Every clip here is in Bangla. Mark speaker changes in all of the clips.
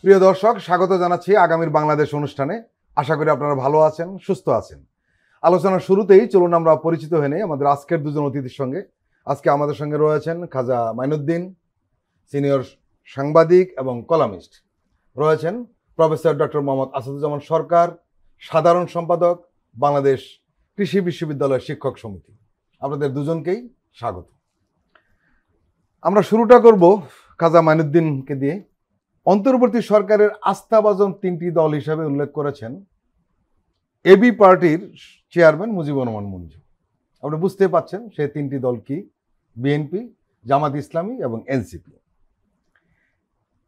Speaker 1: প্রিয় দর্শক, স্বাগত জানাচ্ছি আগামীর বাংলাদেশ অনুষ্ঠানে। আশা করি আপনারা ভালো আছেন, সুস্থ আছেন। আলোচনার শুরুতেই চলুন আমরা পরিচিত হয়ে নেই আমাদের আজকের দুজন অতিথির সঙ্গে। আজকে আমাদের সঙ্গে রয়েছেন খাজা মাইনুদ্দিন, সিনিয়র সাংবাদিক এবং কলামিস্ট। রয়েছেন প্রফেসর ডক্টর মোহাম্মদ আসাদুজ্জামান সরকার, সাধারণ সম্পাদক, বাংলাদেশ কৃষি বিশ্ববিদ্যালয়ের শিক্ষক সমিতি। আপনাদের দুজনকেই স্বাগত। আমরা শুরুটা করব খাজা মাইনুদ্দিনকে দিয়ে। অন্তর্বর্তী সরকারের আস্থাভাজন তিনটি দল হিসেবে উল্লেখ করেছেন এবি পার্টির চেয়ারম্যান মুজিবুর রহমান মঞ্জু। আপনি বুঝতে পারছেন সেই তিনটি দল কি? বিএনপি, জামাত ইসলামী এবং এনসিপি।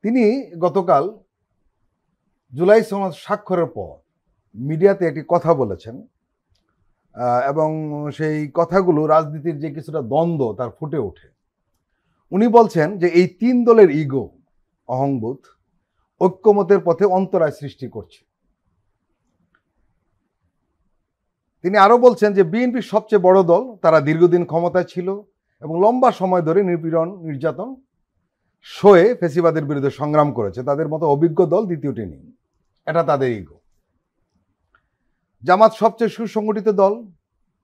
Speaker 1: তিনি গতকাল জুলাই সনদ স্বাক্ষরের পর মিডিয়াতে একটি কথা বলেছেন এবং সেই কথাগুলো রাজনীতির যে কিছুটা দ্বন্দ্ব তার ফুটে ওঠে। উনি বলছেন যে এই তিন দলের ইগো, অহংবোধ ঐক্যমতের পথে অন্তরায় সৃষ্টি করছে। তিনি আরো বলছেন যে বিএনপি সবচেয়ে বড় দল, তারা দীর্ঘদিন ক্ষমতায় ছিল এবং লম্বা সময় ধরে নিপীড়ন নির্যাতন সয়ে ফ্যাসিবাদের বিরুদ্ধে সংগ্রাম করেছে। তাদের মতো অভিজ্ঞ দল দ্বিতীয়টি নেই, এটা তাদের ইগো। জামাত সবচেয়ে সুসংগঠিত দল,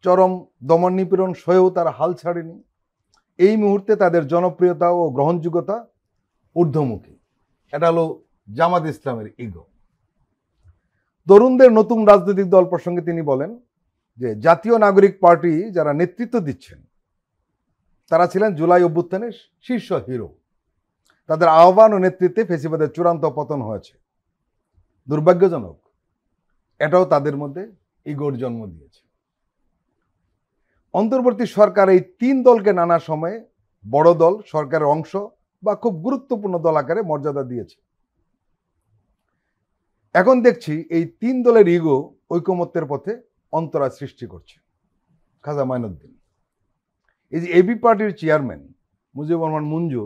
Speaker 1: চরম দমন নিপীড়ন সয়েও তারা হাল ছাড়েনি। এই মুহূর্তে তাদের জনপ্রিয়তা ও গ্রহণযোগ্যতা ঊর্ধ্বমুখী, এটা হলো জামাত ইসলামের ইগো। তরুণদের নতুন রাজনৈতিক দল প্রসঙ্গে তিনি বলেন যে জাতীয় নাগরিক পার্টি যারা নেতৃত্ব দিচ্ছেন তারা ছিলেন জুলাই অভ্যুত্থানের শীর্ষ হিরো। তাদের আহ্বান ও নেতৃত্বে ফ্যাসিবাদের চূড়ান্ত পতন হয়েছে। দুর্ভাগ্যজনক, এটাও তাদের মধ্যে ইগোর জন্ম দিয়েছে। অন্তর্বর্তী সরকার এই তিন দলকে নানা সময়ে বড় দল, সরকারের অংশ বা খুব গুরুত্বপূর্ণ দল আকারে মর্যাদা দিয়েছে। এখন দেখছি এই তিন দলের ইগো ঐকমত্যের পথে অন্তরায় সৃষ্টি করছে। খাজা মাইনুদ্দিন, এই যে এবি পার্টির চেয়ারম্যান মুজিবুর রহমান মঞ্জু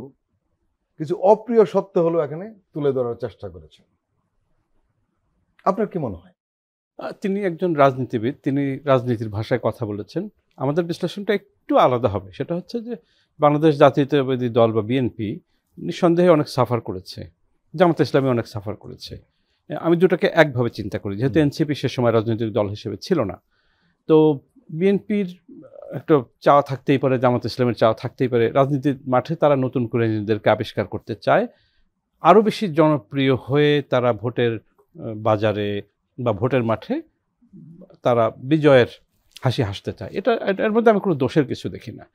Speaker 1: কিছু অপ্রিয় সত্য হলো এখানে তুলে ধরার চেষ্টা করেছেন। আপনার কি মনে হয়?
Speaker 2: তিনি একজন রাজনীতিবিদ, তিনি রাজনীতির ভাষায় কথা বলেছেন। আমাদের বিশ্লেষণটা একটু আলাদা হবে। সেটা হচ্ছে যে বাংলাদেশ জাতীয়তাবাদী দল বা বিএনপি নিঃসন্দেহে অনেক সাফার করেছে, জামাত ইসলামী অনেক সাফার করেছে। আমি দুটোকে একভাবে চিন্তা করি, যেহেতু এনসিপি সে সময় রাজনৈতিক দল হিসেবে ছিল না। তো বিএনপির একটা চাওয়া থাকতেই পারে, জামাত ইসলামের চাওয়া থাকতেই পারে, রাজনীতির মাঠে তারা নতুন করে নিজেদেরকে আবিষ্কার করতে চায়, আরও বেশি জনপ্রিয় হয়ে তারা ভোটের বাজারে বা ভোটের মাঠে তারা বিজয়ের হাসি হাসতে চায়। এর মধ্যে আমি কোনো দোষের কিছু দেখি না।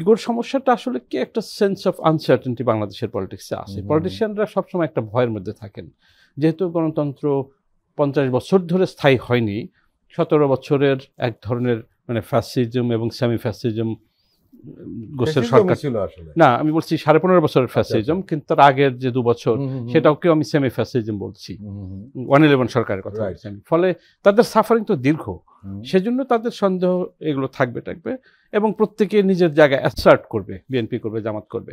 Speaker 2: ইগোর সমস্যাটা আসলে কি, একটা সেন্স অফ আনসার্টেনটি বাংলাদেশের পলিটিক্সে আছে। পলিটিশিয়ানরা সবসময় একটা ভয়ের মধ্যে থাকেন, যেহেতু গণতন্ত্র 50 বছর ধরে স্থায়ী হয়নি। 17 বছরের এক ধরনের মানে ফ্যাসিজম এবং সেমি ফ্যাসিজম গোছের সরকার ছিল আসলে। না, আমি বলছি 15.5 বছরের ফ্যাসিজম, কিন্তু তার আগের যে 2 বছর সেটাকেও আমি সেমি ফ্যাসিজম বলছি। 111 সরকারের কথা বলছি আমি। ফলে তাদের সাফারিং তো দীর্ঘ, সেজন্য তাদের সন্দেহ এগুলো থাকবে এবং প্রত্যেকে নিজের জায়গায় অ্যাসার্ট করবে, বিএনপি করবে, জামাত করবে।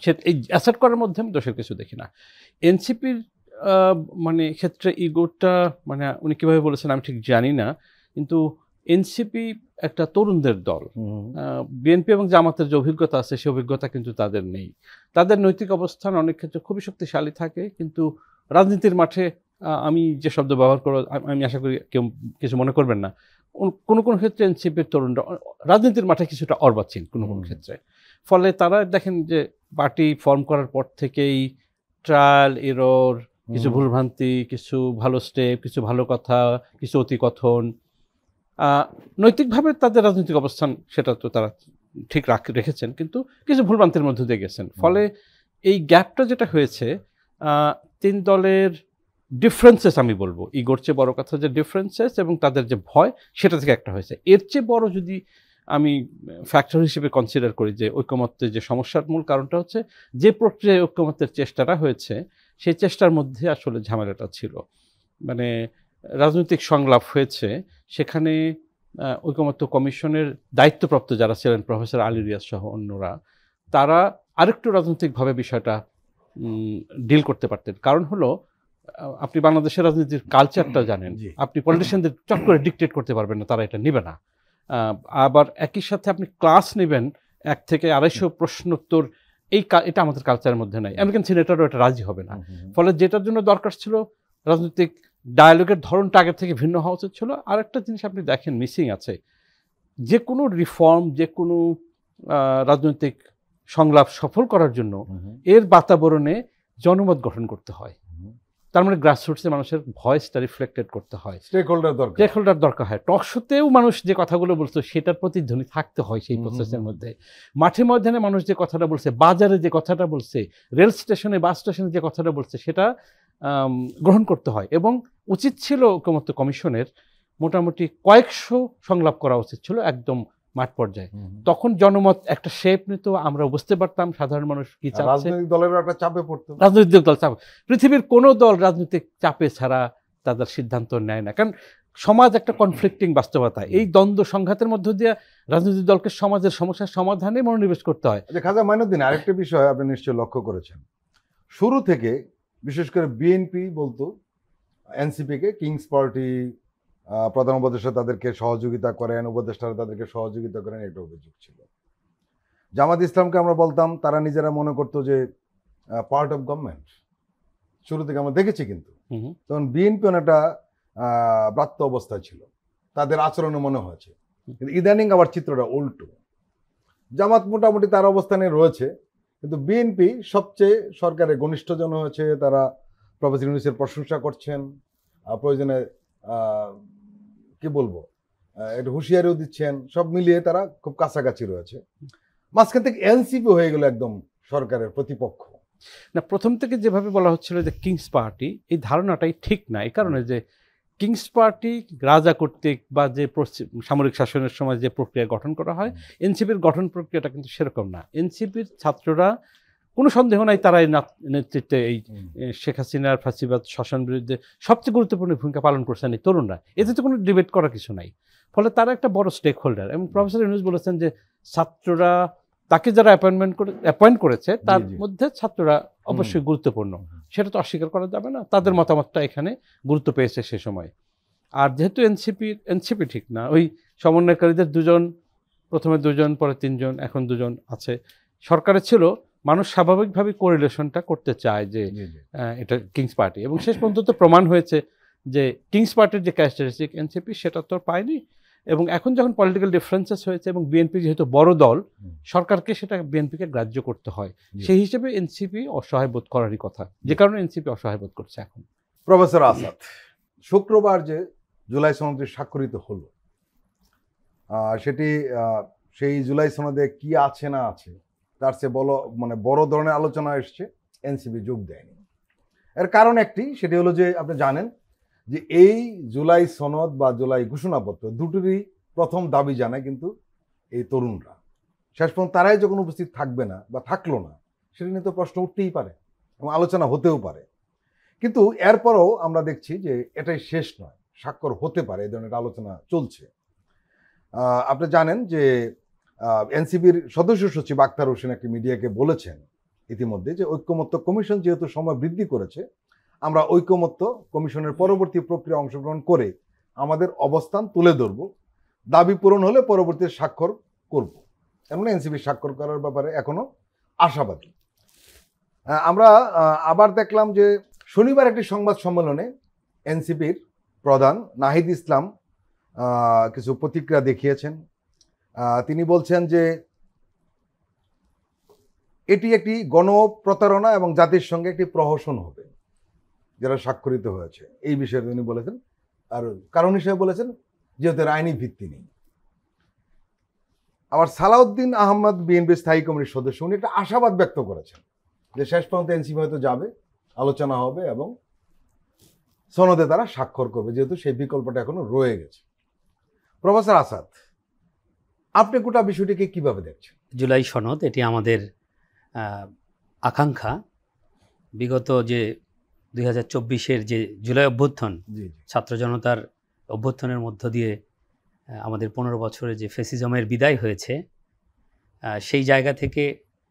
Speaker 2: সে এই অ্যাসার্ট করার মধ্যে আমি দোষের কিছু দেখি না। এনসিপির মানে ক্ষেত্রে ইগোটা মানে উনি কীভাবে বলেছেন আমি ঠিক জানি না, কিন্তু এনসিপি একটা তরুণদের দল। বিএনপি এবং জামাতের যে অভিজ্ঞতা আছে সে অভিজ্ঞতা কিন্তু তাদের নেই। তাদের নৈতিক অবস্থান অনেক ক্ষেত্রে খুবই শক্তিশালী থাকে, কিন্তু রাজনীতির মাঠে আমি যে শব্দ ব্যবহার করব আমি আশা করি কেউ কিছু মনে করবেন না, কোনো কোনো ক্ষেত্রে এনসিপির তরুণরা রাজনীতির মাঠে কিছুটা অর্বাচীন কোনো কোনো ক্ষেত্রে। ফলে তারা দেখেন যে পার্টি ফর্ম করার পর থেকেই ট্রায়াল এরর, কিছু ভুলভ্রান্তি, কিছু ভালো স্টেপ, কিছু ভালো কথা, কিছু অতিকথন, নৈতিকভাবে তাদের রাজনৈতিক অবস্থান সেটা তো তারা ঠিক রেখেছেন, কিন্তু কিছু ভুলভ্রান্তির মধ্যে দিয়ে গেছেন। ফলে এই গ্যাপটা যেটা হয়েছে, তিন দলের ডিফারেন্সেস, আমি বলবো ইগোর চেয়ে বড় কথা যে ডিফারেন্সেস এবং তাদের যে ভয়, সেটা থেকে একটা হয়েছে। এর চেয়ে বড় যদি আমি ফ্যাক্টর হিসেবে কনসিডার করি যে ঐকমত্যের যে সমস্যার মূল কারণটা হচ্ছে যে প্রক্রিয়ায় ঐকমত্যের চেষ্টাটা হয়েছে সেই চেষ্টার মধ্যে আসলে ঝামেলাটা ছিল। মানে রাজনৈতিক সংলাপ হয়েছে, সেখানে ঐকমত্য কমিশনের দায়িত্বপ্রাপ্ত যারা ছিলেন, প্রফেসর আলী রিয়াজ সহ অন্যরা, তারা আরেকটু রাজনৈতিকভাবে বিষয়টা ডিল করতে পারতেন। কারণ হলো, আপনি বাংলাদেশের রাজনীতির কালচারটা জানেন, আপনি পলিটিশিয়ানদের চট করে ডিকটেট করতে পারবেন না, তারা এটা নেবে না। আবার একই সাথে আপনি ক্লাস নেবেন 1 থেকে 250 প্রশ্নোত্তর, এটা আমাদের কালচারের মধ্যে নাই। আমেরিকান সিনেটরও এটা রাজি হবে না। ফলে যেটার জন্য দরকার ছিল রাজনৈতিক ডায়ালগের ধরনটা আগের থেকে ভিন্ন হওয়া উচিত ছিল। আর একটা জিনিস আপনি দেখেন মিসিং আছে, যে কোনো রিফর্ম, যে কোনো রাজনৈতিক সংলাপ সফল করার জন্য এর বাতাবরণে জনমত গঠন করতে হয়। তার মানে গ্রাসরুটসে মানুষের ভয়েসটা রিফ্লেক্টেড করতে হয়, স্টেক হোল্ডার দরকার হয়। টক শোতেও মানুষ যে কথাগুলো বলছে সেটার প্রতিধ্বনি থাকতে হয় সেই প্রসেসের মধ্যে। মাঠে ময়দানে মানুষ যে কথাটা বলছে, বাজারে যে কথাটা বলছে, রেল স্টেশনে, বাস স্টেশনে যে কথাটা বলছে, সেটা গ্রহণ করতে হয়। এবং উচিত ছিল ঐকমত্য কমিশনের মোটামুটি কয়েকশো সংলাপ করা উচিত ছিল একদম মাঠ পর্যায়ে। তখন জনমত একটা শেপ নিত, আমরা বুঝতে পারতাম সাধারণ মানুষ কি চাচ্ছে।
Speaker 1: রাজনৈতিক দলের একটা চাপে পড়তো,
Speaker 2: রাজনৈতিক দল চাপ, পৃথিবীর কোনো দল রাজনৈতিক চাপে ছাড়া তাদের সিদ্ধান্ত নেয় না, কারণ সমাজ একটা কনফ্লিক্টিং বাস্তবতা। এই দ্বন্দ্ব সংঘাতের মধ্য দিয়ে রাজনৈতিক দলকে সমাজের সমস্যার সমাধানে মনোনিবেশ করতে হয়।
Speaker 1: খাজা মাইনুদ্দিন, আরেকটা বিষয় আপনি নিশ্চয়ই লক্ষ্য করেছেন, শুরু থেকে বিশেষ করে বিএনপি বলতো এনসিপিকে কিংস পার্টি, প্রধান উপদেষ্টা তাদেরকে সহযোগিতা করেন, উপদেষ্টারা তাদেরকে সহযোগিতা করেন, একটা অভিযোগ ছিল। জামাত ইসলামকে আমরা বলতাম তারা নিজেরা মনে করতো যে পার্ট অফ গভর্নমেন্ট, শুরু থেকে আমরা দেখেছি। কিন্তু তখন বিএনপি অনেকটা ব্রাত্য অবস্থায় ছিল, তাদের আচরণে মনে হয়েছে। কিন্তু ইদানিং আবার চিত্রটা উল্টো, জামাত মোটামুটি তার অবস্থানে রয়েছে, কিন্তু বিএনপি সবচেয়ে সরকারের ঘনিষ্ঠজন হয়েছে। তারা প্রফেসর ইউনূসের প্রশংসা করছেন, প্রয়োজনে কি বলবো একটু হুঁশিয়ারিও দিচ্ছেন, সব মিলিয়ে তারা খুব কাছাকাছি রয়েছে। মাঝখান থেকে এনসিপি হয়ে গেল একদম সরকারের প্রতিপক্ষ।
Speaker 2: না, প্রথম থেকে যেভাবে বলা হচ্ছিল যে কিংস পার্টি, এই ধারণাটাই ঠিক না। এই কারণে যে কিংস পার্টি রাজা কর্তৃক বা যে সামরিক শাসনের সময় যে প্রক্রিয়া গঠন করা হয়, এনসিপির গঠন প্রক্রিয়াটা কিন্তু সেরকম না। এনসিপির ছাত্ররা, কোনো সন্দেহ নাই, তারা এই নেতৃত্বে এই শেখ হাসিনার ফাঁসিবাদ শাসন বিরুদ্ধে সবচেয়ে গুরুত্বপূর্ণ ভূমিকা পালন করছেন এই তরুণরা। এতে তো কোনো ডিবেট করার কিছু নাই। ফলে তারা একটা বড় স্টেক হোল্ডার। এবং প্রফেসর ইউনূস বলেছেন যে ছাত্ররা, তাকে যারা অ্যাপয়েন্ট করেছে তার মধ্যে ছাত্ররা অবশ্যই গুরুত্বপূর্ণ, সেটা তো অস্বীকার করা যাবে না। তাদের মতামতটা এখানে গুরুত্ব পেয়েছে সে সময়। আর যেহেতু এনসিপি ঠিক না, ওই সমন্বয়কারীদের দুজন, প্রথমে দুজন, পরে তিনজন, এখন দুজন আছে। সরকারের ছিল মানুষ স্বাভাবিকভাবে কোরিলেশনটা করতে চায় যে এটা কিংস পার্টি, এবং শেষ পর্যন্ত তো প্রমাণ হয়েছে যে কিংস পার্টির যে ক্যারেক্টারিস্টিক এনসিপি সেটা তো পায়নি। এবং এখন যখন পলিটিক্যাল ডিফারেন্সেস হয়েছে এবং বিএনপি যেহেতু বড় দল, সরকারকে সেটা বিএনপিকে গ্রাহ্য করতে হয়। সেই হিসেবে এনসিপি অসহায় বোধ করারই কথা, যে কারণে এনসিপি অসহায় বোধ করছে এখন।
Speaker 1: প্রফেসর আসাদ, শুক্রবার যে জুলাই সনদটি স্বাক্ষরিত হলো, সেটি সেই জুলাই সনদে কি আছে না আছে তার চেয়ে বড় ধরনের আলোচনা এসছে, এনসিপি যোগ দেয়নি। এর কারণ একটি, সেটি হলো যে আপনি জানেন যে এই জুলাই সনদ বা জুলাই ঘোষণাপত্র দুটোরই প্রথম দাবি জানায় কিন্তু এই তরুণরা। শেষ পর্যন্ত তারাই যখন উপস্থিত থাকবে না বা থাকলো না, সেটা নিয়ে তো প্রশ্ন উঠতেই পারে এবং আলোচনা হতেও পারে। কিন্তু এরপরও আমরা দেখছি যে এটাই শেষ নয়, স্বাক্ষর হতে পারে, এই ধরনের আলোচনা চলছে। আপনি জানেন যে এনসিপির সদস্য সচিব আখতার হোসেন একটি মিডিয়াকে বলেছেন ইতিমধ্যে যে ঐকমত্য কমিশন যেহেতু সময় বৃদ্ধি করেছে, আমরা ঐকমত্য কমিশনের পরবর্তী প্রক্রিয়া অংশগ্রহণ করে আমাদের অবস্থান তুলে ধরব, দাবি পূরণ হলে পরবর্তী স্বাক্ষর করব। এমন এনসিপি স্বাক্ষর করার ব্যাপারে এখনো আশাবাদী। আমরা আবার দেখলাম যে শনিবার একটি সংবাদ সম্মেলনে এনসিপির প্রধান নাহিদ ইসলাম কিছু প্রতিক্রিয়া দেখিয়েছেন। তিনি বলছেন যে এটি একটি গণপ্রতারণা এবং জাতির সঙ্গে একটি প্রহসন হবে যারা স্বাক্ষরিত হয়েছে, এই বিষয়ে তিনি বলেছেন। আর কারণ হিসেবে বলেছেন যেহেতু আইনি ভিত্তি নেই। আবার সালাউদ্দিন আহমদ বিএনপি স্থায়ী কমিটির সদস্য, উনি একটা আশাবাদ ব্যক্ত করেছেন যে শেষ পর্যন্ত এনসিপি হয়তো যাবে, আলোচনা হবে এবং সনদে তারা স্বাক্ষর করবে, যেহেতু সেই বিকল্পটা এখনো রয়ে গেছে। প্রফেসর আসাদ, আপনি গোটা বিষয়টিকে কিভাবে দেখছেন?
Speaker 3: জুলাই সনদ, এটি আমাদের আকাঙ্ক্ষা। বিগত যে 2024-এর যে জুলাই অভ্যুত্থান, ছাত্র জনতার অভ্যুত্থানের মধ্য দিয়ে আমাদের 15 বছরের যে ফ্যাসিজমের বিদায় হয়েছে, সেই জায়গা থেকে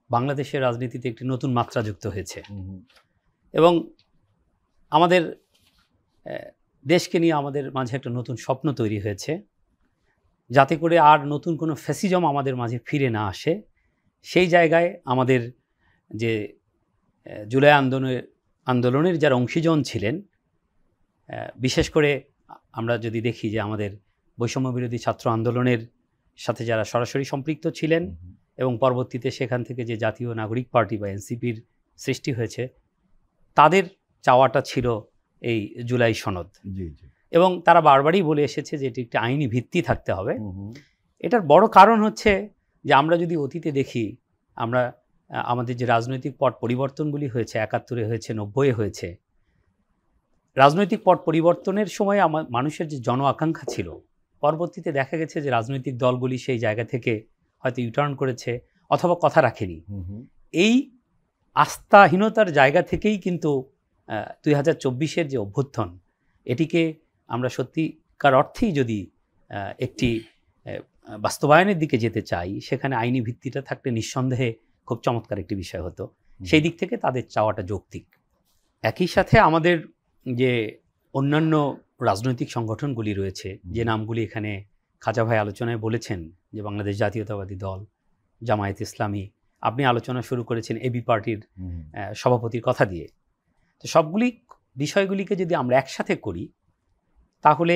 Speaker 3: বাংলাদেশের রাজনীতিতে একটি নতুন মাত্রা যুক্ত হয়েছে এবং আমাদের দেশকে নিয়ে আমাদের মাঝে একটা নতুন স্বপ্ন তৈরি হয়েছে, যাতে করে আর নতুন কোনো ফ্যাসিজম আমাদের মাঝে ফিরে না আসে। সেই জায়গায় আমাদের যে জুলাই আন্দোলনের যারা অংশীজন ছিলেন, বিশেষ করে আমরা যদি দেখি যে আমাদের বৈষম্য বিরোধী ছাত্র আন্দোলনের সাথে যারা সরাসরি সম্পৃক্ত ছিলেন এবং পরবর্তীতে সেখান থেকে যে জাতীয় নাগরিক পার্টি বা এনসিপির সৃষ্টি হয়েছে, তাদের চাওয়াটা ছিল এই জুলাই সনদ। এবং তারা বারবারই বলে এসেছে যে এটি একটি আইনি ভিত্তি থাকতে হবে। এটার বড় কারণ হচ্ছে যে আমরা যদি অতীতে দেখি, আমরা আমাদের যে রাজনৈতিক পট পরিবর্তনগুলি হয়েছে, ৭১-এ হয়েছে, ৯০-এ হয়েছে, রাজনৈতিক পট পরিবর্তনের সময় মানুষের যে জন আকাঙ্ক্ষা ছিল, পরবর্তীতে দেখা গেছে যে রাজনৈতিক দলগুলি সেই জায়গা থেকে হয়তো ইউটার্ন করেছে অথবা কথা রাখেনি। এই আস্থাহীনতার জায়গা থেকেই কিন্তু ২০২৪-এর যে অভ্যুত্থান, এটিকে আমরা সত্যিকার অর্থেই যদি একটি বাস্তবায়নের দিকে যেতে চাই, সেখানে আইনি ভিত্তিটা থাকলে নিঃসন্দেহে খুব চমৎকার একটি বিষয় হতো। সেই দিক থেকে তাদের চাওয়াটা যৌক্তিক। একই সাথে আমাদের যে অন্যান্য রাজনৈতিক সংগঠনগুলি রয়েছে, যে নামগুলি এখানে খাজা ভাই আলোচনায় বলেছেন, যে বাংলাদেশ জাতীয়তাবাদী দল, জামায়াত ইসলামী, আপনি আলোচনা শুরু করেছেন এবি পার্টির সভাপতির কথা দিয়ে, তো সবগুলি বিষয়গুলিকে যদি আমরা একসাথে করি, তাহলে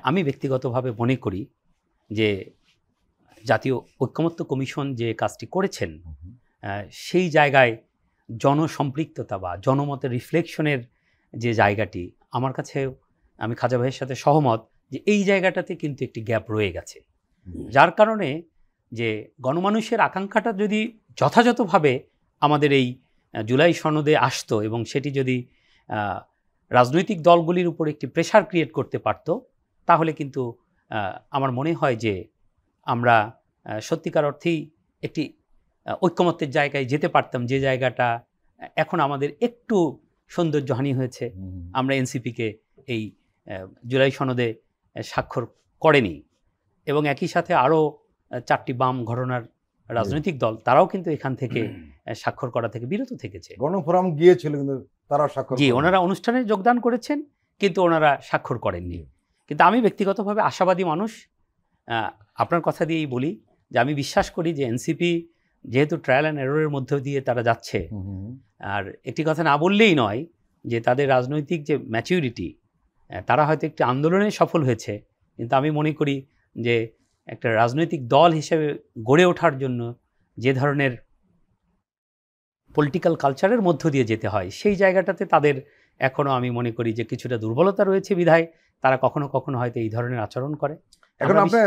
Speaker 3: আমি ব্যক্তিগতভাবে মনে করি যে জাতীয় ঐকমত্য কমিশন যে কাজটি করেছেন, সেই জায়গায় জনসম্পৃক্ততা বা জনমতের রিফ্লেকশনের যে জায়গাটি, আমার কাছে, আমি খাজা ভাইয়ের সাথে সহমত যে এই জায়গাটাতে কিন্তু একটি গ্যাপ রয়ে গেছে। যার কারণে যে গণমানুষের আকাঙ্ক্ষাটা যদি যথাযথভাবে আমাদের এই জুলাই সনদে আসতো এবং সেটি যদি রাজনৈতিক দলগুলির উপর একটি প্রেশার ক্রিয়েট করতে পারত, তাহলে কিন্তু আমার মনে হয় যে আমরা সত্যিকার অর্থেই একটি ঐকমত্যের জায়গায় যেতে পারতাম, যে জায়গাটা এখন আমাদের একটু সৌন্দর্যহানি হয়েছে। আমরা এনসিপিকে এই জুলাই সনদে স্বাক্ষর করেনি, এবং একই সাথে আরও 4টি বাম ঘটনার রাজনৈতিক দল, তারাও কিন্তু এখান থেকে স্বাক্ষর করা থেকে বিরত থেকেছে।
Speaker 1: গণফোরাম গিয়েছিল কিন্তু তারা স্বাক্ষর,
Speaker 3: জি, ওনারা অনুষ্ঠানে যোগদান করেছেন কিন্তু ওনারা স্বাক্ষর করেননি। কিন্তু আমি ব্যক্তিগতভাবে আশাবাদী মানুষ। আপনার কথা দিয়েই বলি যে আমি বিশ্বাস করি যে এনসিপি যেহেতু ট্রায়াল অ্যান্ড এররের মধ্য দিয়ে তারা যাচ্ছে, আর একটি কথা না বললেই নয় যে তাদের রাজনৈতিক যে ম্যাচিউরিটি, তারা হয়তো একটি আন্দোলনে সফল হয়েছে, কিন্তু আমি মনে করি যে একটা রাজনৈতিক দল হিসেবে গড়ে ওঠার জন্য যে ধরনের পলিটিক্যাল কালচারের মধ্য দিয়ে যেতে হয়, সেই জায়গাটাতে তাদের এখনও আমি মনে করি যে কিছুটা দুর্বলতা রয়েছে, বিধায় তারা কখনো কখনো হয়তো এই ধরনের আচরণ করে।
Speaker 1: এখন আপনি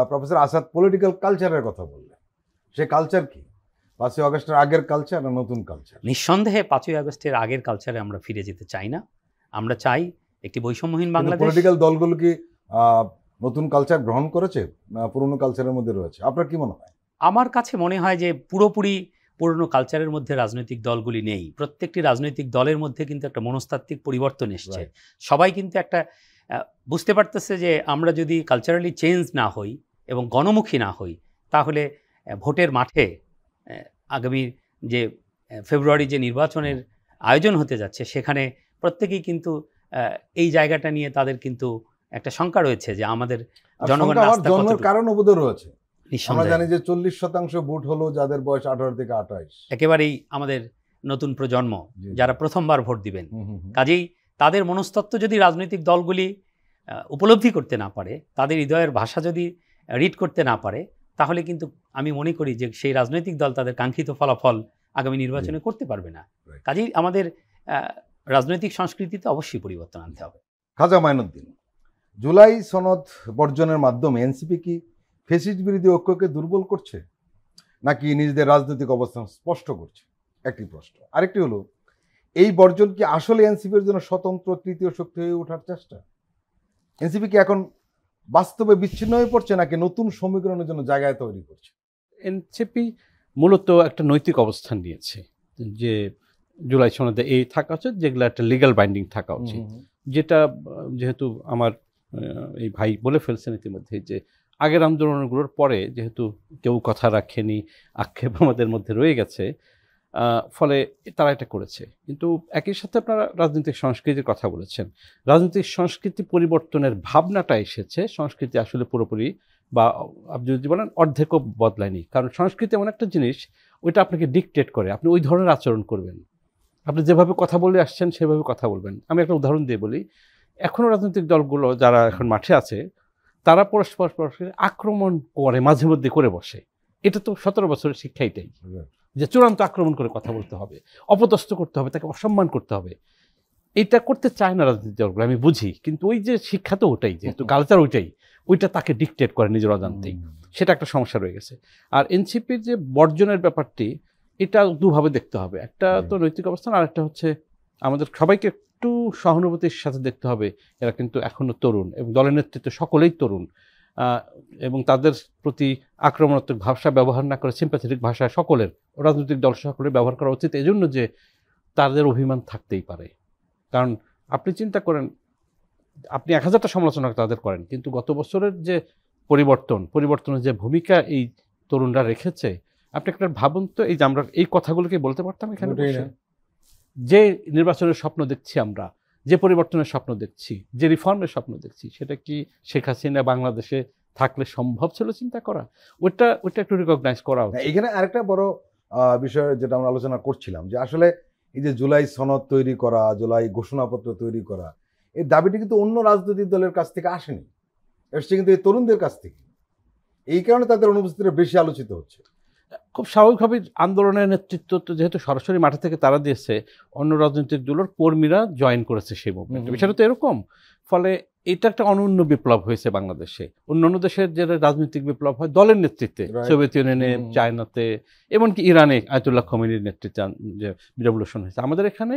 Speaker 1: প্রফেসর আসাদ পলিটিক্যাল কালচারের কথা বললেন, সে কালচার কি? 5ই আগস্টের আগের কালচার না নতুন কালচার?
Speaker 3: নিঃসন্দেহে 5ই আগস্টের আগের কালচারে আমরা ফিরে যেতে চাই না। আমরা চাই একটি বৈষম্যহীন বাংলাদেশ।
Speaker 1: পলিটিক্যাল দলগুলো কি নতুন কালচার গ্রহণ করেছে না পুরনো কালচারের মধ্যে রয়েছে? আপনার কি মনে হয়?
Speaker 3: আমার কাছে মনে হয় যে পুরোপুরি পুরনো কালচারের মধ্যে রাজনৈতিক দলগুলি নেই। প্রত্যেকটি রাজনৈতিক দলের মধ্যে কিন্তু একটা মনস্তাত্ত্বিক পরিবর্তন এসছে। সবাই কিন্তু একটা বুঝতে পারতেছে যে আমরা যদি কালচারালি চেঞ্জ না হই এবং গণমুখী না হই, তাহলে ভোটের মাঠে আগামী যে ফেব্রুয়ারি যে নির্বাচনের আয়োজন হতে যাচ্ছে, সেখানে প্রত্যেকেই কিন্তু এই জায়গাটা নিয়ে তাদের কিন্তু একটা শঙ্কা রয়েছে যে আমাদের
Speaker 1: জনগণের কারণ বোধহয় রয়েছে। আমরা জানি যে 40% ভোট হলো যাদের বয়স 18 থেকে 28,
Speaker 3: একেবারেই আমাদের নতুন প্রজন্ম যারা প্রথমবার ভোট দিবেন। কাজেই তাদের মনস্তত্ত্ব যদি রাজনৈতিক দলগুলি উপলব্ধি করতে না পারে, তাদের হৃদয়ের ভাষা যদি রিড করতে না পারে, তাহলে কিন্তু আমি মনে করি যে সেই রাজনৈতিক দল তাদের কাঙ্ক্ষিত ফলাফল আগামী নির্বাচনে করতে পারবে না। কাজেই আমাদের রাজনৈতিক সংস্কৃতিতে অবশ্যই পরিবর্তন আনতে হবে।
Speaker 1: খাজা মাইনুদ্দিন, জুলাই সনদ বর্জনের মাধ্যমে এনসিপি কি ফ্যাসিস্ট বিরোধী ঐক্যকে দুর্বল করছে নাকি নিজেদের রাজনৈতিক অবস্থান স্পষ্ট করছে? একটি প্রশ্ন। আরেকটি হলো, এই বর্জন কি আসলে এনসিপির জন্য স্বতন্ত্র তৃতীয় শক্তি হয়ে ওঠার চেষ্টা? এনসিপি কি এখন বাস্তবে বিচ্ছিন্ন হয়ে পড়ছে নাকি নতুন সমীকরণের জন্য জায়গায় তৈরি করছে?
Speaker 2: এনসিপি মূলত একটা নৈতিক অবস্থান নিয়েছে যে জুলাই সনদে এই থাকা উচিত, যেগুলো একটা লিগ্যাল বাইন্ডিং থাকা উচিত। যেটা যেহেতু আমার এই ভাই বলে ফেলছেন ইতিমধ্যে যে আগের আন্দোলনগুলোর পরে যেহেতু কেউ কথা রাখেনি, আক্ষেপ আমাদের মধ্যে রয়ে গেছে, ফলে তারা এটা করেছে। কিন্তু একই সাথে আপনারা রাজনৈতিক সংস্কৃতির কথা বলেছেন। রাজনৈতিক সংস্কৃতি পরিবর্তনের ভাবনাটা এসেছে, সংস্কৃতি আসলে পুরোপুরি বা আপনি যদি বলেন অর্ধেকও বদলায়নি। কারণ সংস্কৃতি এমন একটা জিনিস, ওইটা আপনাকে ডিকটেট করে, আপনি ওই ধরনের আচরণ করবেন, আপনি যেভাবে কথা বলে আসছেন সেভাবে কথা বলবেন। আমি একটা উদাহরণ দিয়ে বলি, এখনও রাজনৈতিক দলগুলো যারা এখন মাঠে আছে তারা পরস্পর আক্রমণ করে, মাঝে মধ্যে করে বসে। এটা তো 17 বছরের শিক্ষা এটাই, যে চূড়ান্ত আক্রমণ করে কথা বলতে হবে, অপদস্থ করতে হবে, তাকে অসম্মান করতে হবে। এটা করতে চায় না রাজনৈতিক দলগুলো, আমি বুঝি, কিন্তু ওই যে শিক্ষা তো ওটাই, যেহেতু কালচার ওইটা তাকে ডিকটেট করে নিজের অজান্তেই, সেটা একটা সমস্যা রয়ে গেছে। আর এনসিপির যে বর্জনের ব্যাপারটি, এটা দুভাবে দেখতে হবে, একটা তো নৈতিক অবস্থান, আর একটা হচ্ছে আমাদের সবাইকে একটু সহানুভূতির সাথে দেখতে হবে। এরা কিন্তু এখনো তরুণ এবং দলের নেতৃত্ব সকলেই তরুণ, এবং তাদের প্রতি আক্রমণাত্মক ভাষা ব্যবহার না করে সিম্প্যাথেটিক ভাষা সকলের, রাজনৈতিক দল সকলের ব্যবহার করা উচিত, এজন্য যে তাদের অভিমান থাকতেই পারে। কারণ আপনি চিন্তা করেন, আপনি 1000টা সমালোচনা তাদের করেন, কিন্তু গত বছরের যে পরিবর্তনের যে ভূমিকা এই তরুণরা রেখেছে, আপনি একটা ভাবুন তো, এই যে আমরা এই কথাগুলোকে বলতে পারতাম এখানে বসে, যে নির্বাচনের স্বপ্ন দেখছি আমরা, যে পরিবর্তনের স্বপ্ন দেখছি, যে রিফর্মের স্বপ্ন দেখছি, সেটা কি শেখ হাসিনা বাংলাদেশে থাকলে সম্ভব ছিল চিন্তা করা? ওইটা একটু রিকগনাইজ করা উচিত।
Speaker 1: এখানে আরেকটা বড় বিষয় যেটা আমরা আলোচনা করছিলাম, যে আসলে এই যে জুলাই সনদ তৈরি করা, জুলাই ঘোষণাপত্র তৈরি করা, এই দাবিটি কিন্তু অন্য রাজনৈতিক দলের কাছ থেকে আসেনি, এসছে কিন্তু এই তরুণদের কাছ থেকে। এই কারণে তাদের অনুপস্থিতিটা বেশি আলোচিত হচ্ছে।
Speaker 2: খুব স্বাভাবিকভাবে আন্দোলনের নেতৃত্ব তো যেহেতু সরাসরি মাঠে থেকে তারা দিয়েছে, অন্য রাজনৈতিক দলের কর্মীরা জয়েন করেছে সেই মুভমেন্টে, বিষয়টা তো এরকম। ফলে এটা একটা অনন্য বিপ্লব হয়েছে বাংলাদেশে। অন্যান্য দেশের যে রাজনৈতিক বিপ্লব হয় দলের নেতৃত্বে, সোভিয়েত ইউনিয়নে, চায়নাতে, এমনকি ইরানে আয়াতুল্লাহ খোমেনির নেতৃত্বে যে রেভলিউশন হয়েছে, আমাদের এখানে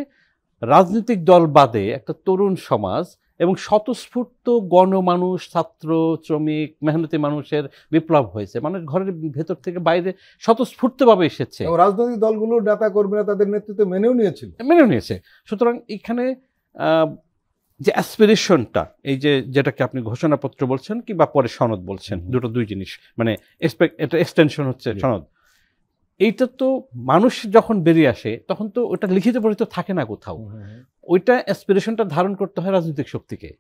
Speaker 2: রাজনৈতিক দল বাদে একটা তরুণ সমাজ এবং স্বতঃস্ফূর্ত গণমানুষ, ছাত্র, শ্রমিক, মেহনতি মানুষের বিপ্লব হয়েছে। মানুষ ঘরের ভেতর থেকে বাইরে স্বতঃস্ফূর্তভাবে এসেছে,
Speaker 1: রাজনৈতিক দলগুলোর নেতা কর্মীরা তাদের নেতৃত্ব মেনেও নিয়েছে। সুতরাং এখানে যে অ্যাসপিরেশনটা, এই যেটাকে আপনি ঘোষণাপত্র বলছেন কিংবা পরে সনদ বলছেন, দুই জিনিস, মানে এটা এক্সটেনশন হচ্ছে সনদ। এইটা তো মানুষ যখন বেরিয়ে আসে তখন তো ওটা লিখিত পরিচিত থাকে না কোথাও, ওইটা অ্যাসপিরেশনটা ধারণ করতে হয় রাজনৈতিক শক্তিকে।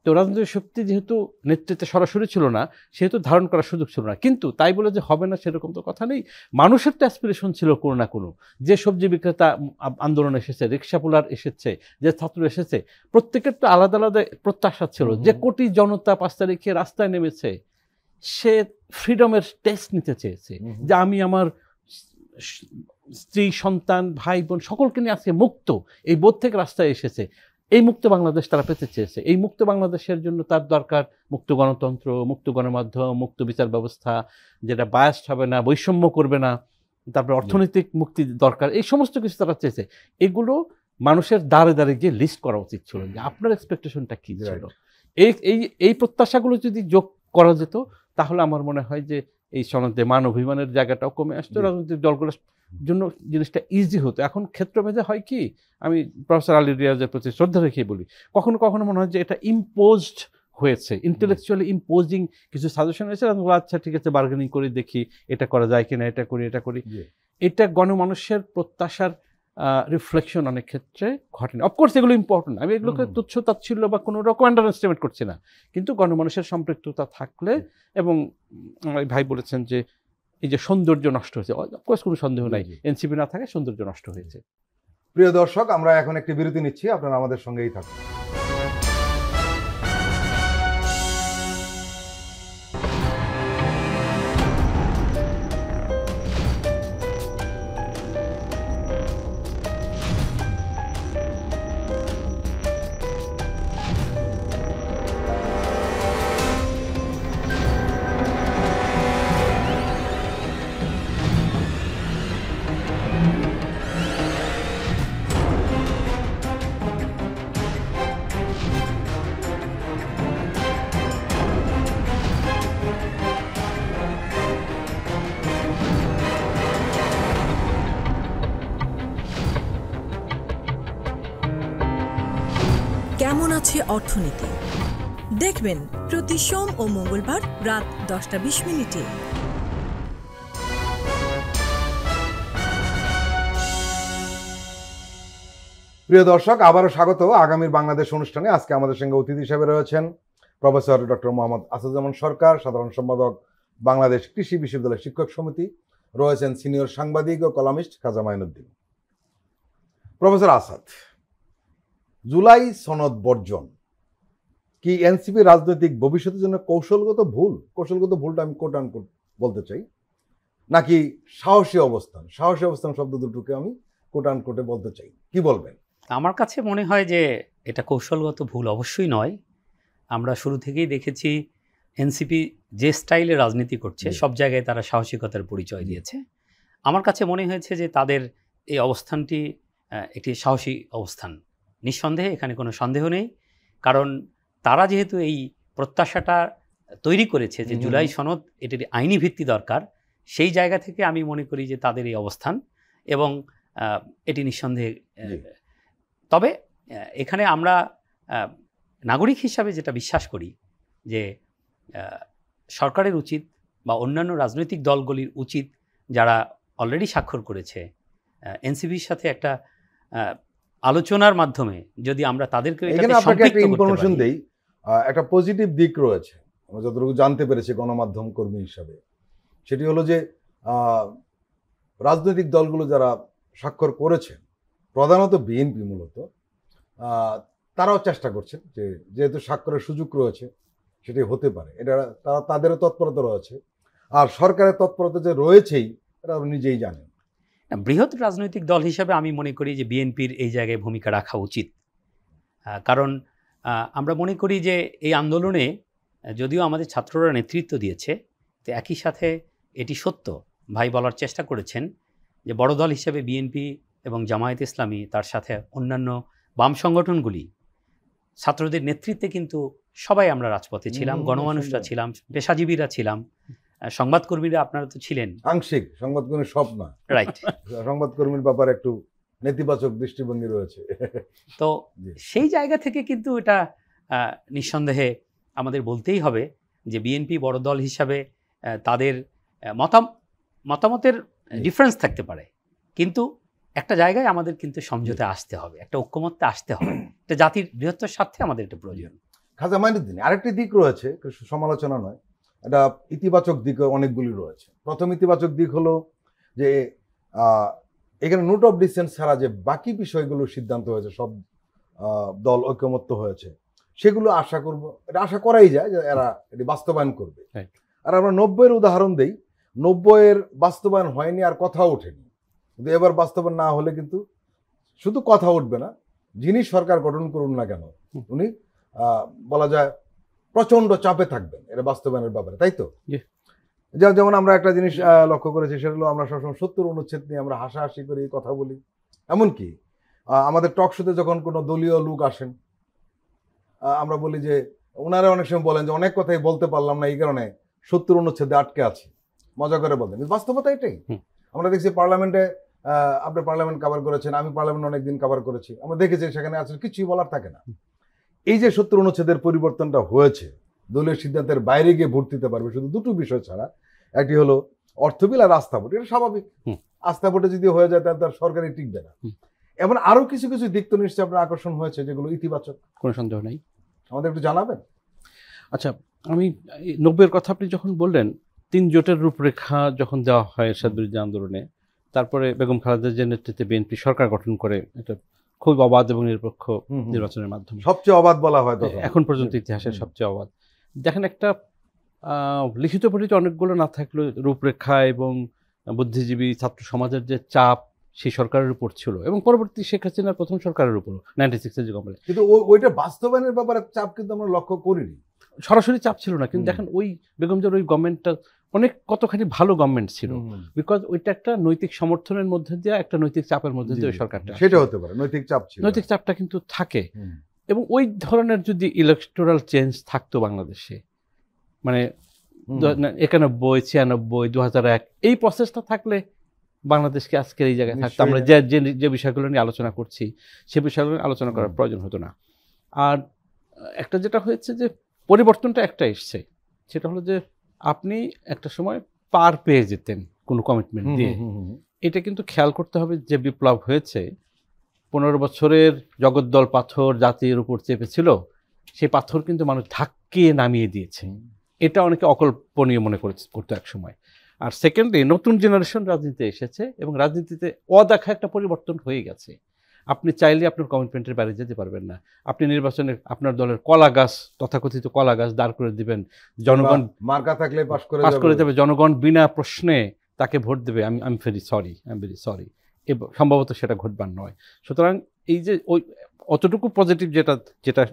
Speaker 1: তো রাজনৈতিক শক্তি যেহেতু নেতৃত্বে সরাসরি ছিল না, সেহেতু ধারণ করার সুযোগ ছিল না। কিন্তু তাই বলে যে হবে না সেরকম তো কথা নেই, মানুষের তো অ্যাসপিরেশন ছিল কোনো না কোনো। যে সবজি বিক্রেতা আন্দোলন এসেছে, রিক্সা পোলার এসেছে, যে ছাত্র এসেছে, প্রত্যেকের তো আলাদা আলাদা প্রত্যাশা ছিল। যে কোটি জনতা 5 তারিখে রাস্তায় নেমেছে, সে ফ্রিডমের টেস্ট নিতে চেয়েছে, যে আমি আমার স্ত্রী, সন্তান, ভাই বোন সকলকে নিয়ে আজকে মুক্ত, এই বোধ থেকে রাস্তায় এসেছে। এই মুক্ত বাংলাদেশ তারা পেতে চেয়েছে। এই মুক্ত বাংলাদেশের জন্য তার দরকার মুক্ত গণতন্ত্র, মুক্ত গণমাধ্যম, মুক্ত বিচার ব্যবস্থা, যেটা বায়াসড হবে না, বৈষম্য করবে না, তারপরে অর্থনৈতিক মুক্তি দরকার, এই সমস্ত কিছু তারা চেয়েছে। এগুলো মানুষের দ্বারে দ্বারে গিয়ে লিস্ট করা উচিত ছিল, যে আপনার এক্সপেকটেশনটা কি ছিল। এই প্রত্যাশাগুলো যদি যোগ করা যেত, তাহলে আমার মনে হয় যে এই সনদে মান অভিমানের জায়গাটাও কমে আসতো, রাজনৈতিক দলগুলোর জন্য জিনিসটা ইজি হতো। এখন ক্ষেত্রভেদে হয় কি, আমি প্রফেসর আলী রিয়াজের প্রতি শ্রদ্ধা রেখেই বলি, কখনো কখনো মনে হয় যে এটা ইম্পোজড হয়েছে, ইন্টেলেকচুয়ালি ইম্পোজিং কিছু সাজেশন হয়েছে, আচ্ছা ঠিক আছে বার্গেনিং করে দেখি এটা করা যায় কিনা, এটা করি। এটা গণমানুষের প্রত্যাশার রিফ্লেকশন অনেক ক্ষেত্রে ঘটেনি। অফকোর্স এগুলো ইম্পর্টেন্ট, আমি এগুলোকে তুচ্ছ তাচ্ছিল্য বা কোনো রকম আন্ডারএস্টিমেট করছি না, কিন্তু গণমানুষের সম্পৃক্ততা থাকলে, এবং আমার ভাই বলেছেন যে এই যে সৌন্দর্য নষ্ট হয়েছে, অফকোর্স কোনো সন্দেহ নাই, এনসিপি না থাকে সৌন্দর্য নষ্ট হয়েছে। প্রিয় দর্শক, আমরা এখন একটি বিরতি নিচ্ছি, আপনারা আমাদের সঙ্গেই থাকুন।
Speaker 4: কেমন আছে অর্থনীতি দেখবেন প্রতি সোম ও মঙ্গলবার রাত 10:20
Speaker 1: প্রিয় দর্শক, আবারও স্বাগত আগামীর বাংলাদেশ অনুষ্ঠানে। আজকে আমাদের সঙ্গে অতিথি হিসেবে রয়েছেন প্রফেসর ডক্টর মোহাম্মদ আসাদুজ্জামান সরকার, সাধারণ সম্পাদক বাংলাদেশ কৃষি বিশ্ববিদ্যালয় শিক্ষক সমিতি, রয়েছেন সিনিয়র সাংবাদিক ও কলামিস্ট খাজা মাইনুদ্দিন। প্রফেসর আসাদ, জুলাই সনদ বর্জন কি এনসিপি রাজনৈতিক ভবিষ্যতের জন্য কৌশলগত ভুল? কৌশলগত ভুলটা আমি কোট আনকোট বলতে চাই, নাকি সাহসী অবস্থান? সাহসী অবস্থান শব্দ দুটোকে আমি কোট আনকোটে বলতে চাই, কি বলবেন?
Speaker 3: আমার কাছে মনে হয় যে এটা কৌশলগত ভুল অবশ্যই নয়। আমরা শুরু থেকেই দেখেছি এনসিপি যে স্টাইলে রাজনীতি করছে সব জায়গায় তারা সাহসিকতার পরিচয় দিয়েছে। আমার কাছে মনে হয়েছে যে তাদের এই অবস্থানটি একটি সাহসী অবস্থান, নিঃসন্দেহে এখানে কোনো সন্দেহ নেই। কারণ তারা যেহেতু এই প্রত্যাশাটা তৈরি করেছে যে জুলাই সনদ এটির আইনি ভিত্তি দরকার, সেই জায়গা থেকে আমি মনে করি যে তাদের এই অবস্থান এবং এটি নিঃসন্দেহে। তবে এখানে আমরা নাগরিক হিসাবে যেটা বিশ্বাস করি যে সরকারের উচিত বা অন্যান্য রাজনৈতিক দলগুলির উচিত যারা অলরেডি স্বাক্ষর করেছে এনসিপির সাথে একটা আলোচনার মাধ্যমে যদি আমরা তাদেরকে
Speaker 1: এখানে আপনাকে একটা ইনফরমেশন দেই, একটা পজিটিভ দিক রয়েছে আমরা যতটুকু জানতে পেরেছি গণমাধ্যম কর্মী হিসাবে। সেটি হলো যে রাজনৈতিক দলগুলো যারা স্বাক্ষর করেছেন, প্রধানত বিএনপি মূলত, তারাও চেষ্টা করছেন যে যেহেতু স্বাক্ষরের সুযোগ রয়েছে সেটি হতে পারে, এটা তাদেরও তৎপরতা রয়েছে। আর সরকারের তৎপরতা যে রয়েছেই এটা নিজেই জানেন।
Speaker 3: বৃহৎ রাজনৈতিক দল হিসাবে আমি মনে করি যে বিএনপির এই জায়গায় ভূমিকা রাখা উচিত। কারণ আমরা মনে করি যে এই আন্দোলনে যদিও আমাদের ছাত্ররা নেতৃত্ব দিয়েছে, তো একই সাথে এটি সত্য ভাই বলার চেষ্টা করেছেন যে বড় দল হিসেবে বিএনপি এবং জামায়াত ইসলামী তার সাথে অন্যান্য বাম সংগঠনগুলি ছাত্রদের নেতৃত্বে কিন্তু সবাই আমরা রাজপথে ছিলাম, গণমানুষরা ছিলাম, পেশাজীবীরা ছিলাম, সংবাদকর্মীরা আপনারা তো ছিলেন।
Speaker 1: আংশিক সংবাদকর্মীর সব না,
Speaker 3: রাইট,
Speaker 1: সংবাদকর্মীর ব্যাপারে একটু নেতিবাচক দৃষ্টিভঙ্গি রয়েছে। তো
Speaker 3: সেই জায়গা থেকে কিন্তু এটা নিঃসন্দেহে আমাদের বলতেই হবে যে বিএনপি বড় দল হিসাবে তাদের মতামতের ডিফারেন্স থাকতে পারে, কিন্তু একটা জায়গায় আমাদের কিন্তু সমঝোতে আসতে হবে, একটা ঐক্যমত্যে আসতে হবে, এটা জাতির বৃহত্তর স্বার্থে আমাদের এটা প্রয়োজন।
Speaker 1: খাজা মাইনুদ্দিন, আরেকটি দিক রয়েছে, সমালোচনা নয়, এটা ইতিবাচক দিক অনেকগুলি রয়েছে। প্রথম ইতিবাচক দিক হলো যে এখানে নোট অফ ডিসেন্ট ছাড়া যে বাকি বিষয়গুলোর সিদ্ধান্ত হয়েছে, সব দল ঐক্যমত্য হয়েছে, সেগুলো আশা করব, এটা আশা করাই যায় যে এরা এটি বাস্তবায়ন করবে। আর আমরা 90-এর উদাহরণ দেই, 90-এর বাস্তবায়ন হয়নি আর কথা ওঠেনি, কিন্তু এবার বাস্তবায়ন না হলে কিন্তু শুধু কথা উঠবে না, যিনি সরকার গঠন করুন না কেন উনি বলা যায় প্রচন্ড চাপে থাকবেন এটা বাস্তবায়নের ব্যাপারে, তাই তো? যেমন আমরা একটা জিনিস লক্ষ্য করেছি, সেটা হলো আমরা সবসময় 70 অনুচ্ছেদ নিয়ে আমরা হাসাহাসি করি, কথা বলি। এমনকি আমাদের টক শোতে যখন কোনো দলীয় লোক আসেন, আমরা বলি যে ওনারা অনেক সময় বলেন যে অনেক কথাই বলতে পারলাম না, এই কারণে 70 অনুচ্ছেদে আটকে আছি, মজা করে বলতেন। কিন্তু বাস্তবতা এটাই। আমরা দেখছি পার্লামেন্টে, আপনি পার্লামেন্ট কভার করেছেন, আমি পার্লামেন্ট অনেকদিন কভার করেছি, আমরা দেখেছি সেখানে আসলে কিছুই বলার থাকে না। এই যে 70 অনুচ্ছেদের পরিবর্তনটা হয়েছে, দলীয় সিদ্ধান্তের বাইরে গিয়ে ভোট দিতে পারবে শুধু দুটো বিষয় ছাড়া, একটি হলো অর্থ বিল আর আস্থা ভোট। এটা স্বাভাবিক, আস্থা ভোটে যদি হয়ে যায় তার সরকারই টিকবে না। এমন আরো কিছু কিছু দিক তো নিশ্চয়ই আপনার আকর্ষণ হয়েছে যেগুলো ইতিবাচক,
Speaker 2: কোনো সন্দেহ নেই।
Speaker 1: আমাদের একটু জানাবেন।
Speaker 2: আচ্ছা, আমি 90-এর কথা আপনি যখন বললেন, 3 জোটের রূপরেখা যখন দেওয়া হয় এরশাদ বিরোধী আন্দোলনে, তারপরে বেগম খালেদা জিয়ার নেতৃত্বে বিএনপি সরকার গঠন করে, এটা খুব অবাধ এবং নিরপেক্ষ নির্বাচনের মাধ্যমে,
Speaker 1: সবচেয়ে অবাধ বলা হয় তখন,
Speaker 2: এখন পর্যন্ত ইতিহাসের সবচেয়ে অবাধ। দেখেন, একটা লিখিত পরিচয় অনেকগুলো না থাকলেও রূপরেখা এবং বুদ্ধিজীবী ছাত্র সমাজের যে চাপ সেই সরকারের উপর ছিল, এবং পরবর্তী শেখ হাসিনার প্রথম সরকারের উপর 96-এর যে গভর্নমেন্ট,
Speaker 1: কিন্তু ওইটা বাস্তবায়নের ব্যাপারে চাপ কিন্তু আমরা লক্ষ্য করিনি,
Speaker 2: সরাসরি চাপ ছিল না। কিন্তু দেখেন ওই বেগম জিয়ার ওই গভর্নমেন্টটা অনেক কতখানি ভালো গভর্নমেন্ট ছিল, বিকজ ওইটা একটা নৈতিক সমর্থনের মধ্যে দিয়ে, একটা নৈতিক চাপের মধ্যে দিয়ে ওই সরকারটা,
Speaker 1: সেটা হতে পারে নৈতিক চাপ ছিল,
Speaker 2: নৈতিক চাপটা কিন্তু থাকে। এবং ওই ধরনের যদি ইলেকটোরাল চেঞ্জ থাকতো বাংলাদেশে, মানে 91, 96, 2001 এই প্রসেসটা থাকলে বাংলাদেশকে আজকের এই জায়গায় থাকতো। আমরা যে বিষয়গুলো নিয়ে আলোচনা করছি সে বিষয়গুলো নিয়ে আলোচনা করার প্রয়োজন হতো না। আর একটা যেটা হয়েছে যে পরিবর্তনটা একটা এসছে, সেটা হলো যে আপনি একটা সময় পার পেয়ে যেতেন কোনো কমিটমেন্ট দিয়ে। এটা কিন্তু খেয়াল করতে হবে, যে বিপ্লব হয়েছে 15 বছরের জগদ্দল পাথর জাতির উপর চেপেছিল, সেই পাথর কিন্তু মানুষ ধাক্কিয়ে নামিয়ে দিয়েছে। এটা অনেকে অকল্পনীয় মনে করতো এক সময়। আর সেকেন্ডলি নতুন জেনারেশন রাজনীতিতে এসেছে এবং রাজনীতিতে অদেখা একটা পরিবর্তন হয়ে গেছে। আপনি চাইলে আপনার কমিটমেন্টের বাইরে যেতে পারবেন না। আপনি নির্বাচনে আপনার দলের কলা গাছ, তথাকথিত কলা গাছ দাঁড় করে দিবেন, জনগণ
Speaker 1: মার্কা থাকলে পাস
Speaker 2: করে দেবে, জনগণ বিনা প্রশ্নে তাকে ভোট দেবে। আমি ভেরি সরি, সম্ভবত সেটা ঘটবার নয়। সুতরাং এই যে ওই অতটুকু পজিটিভ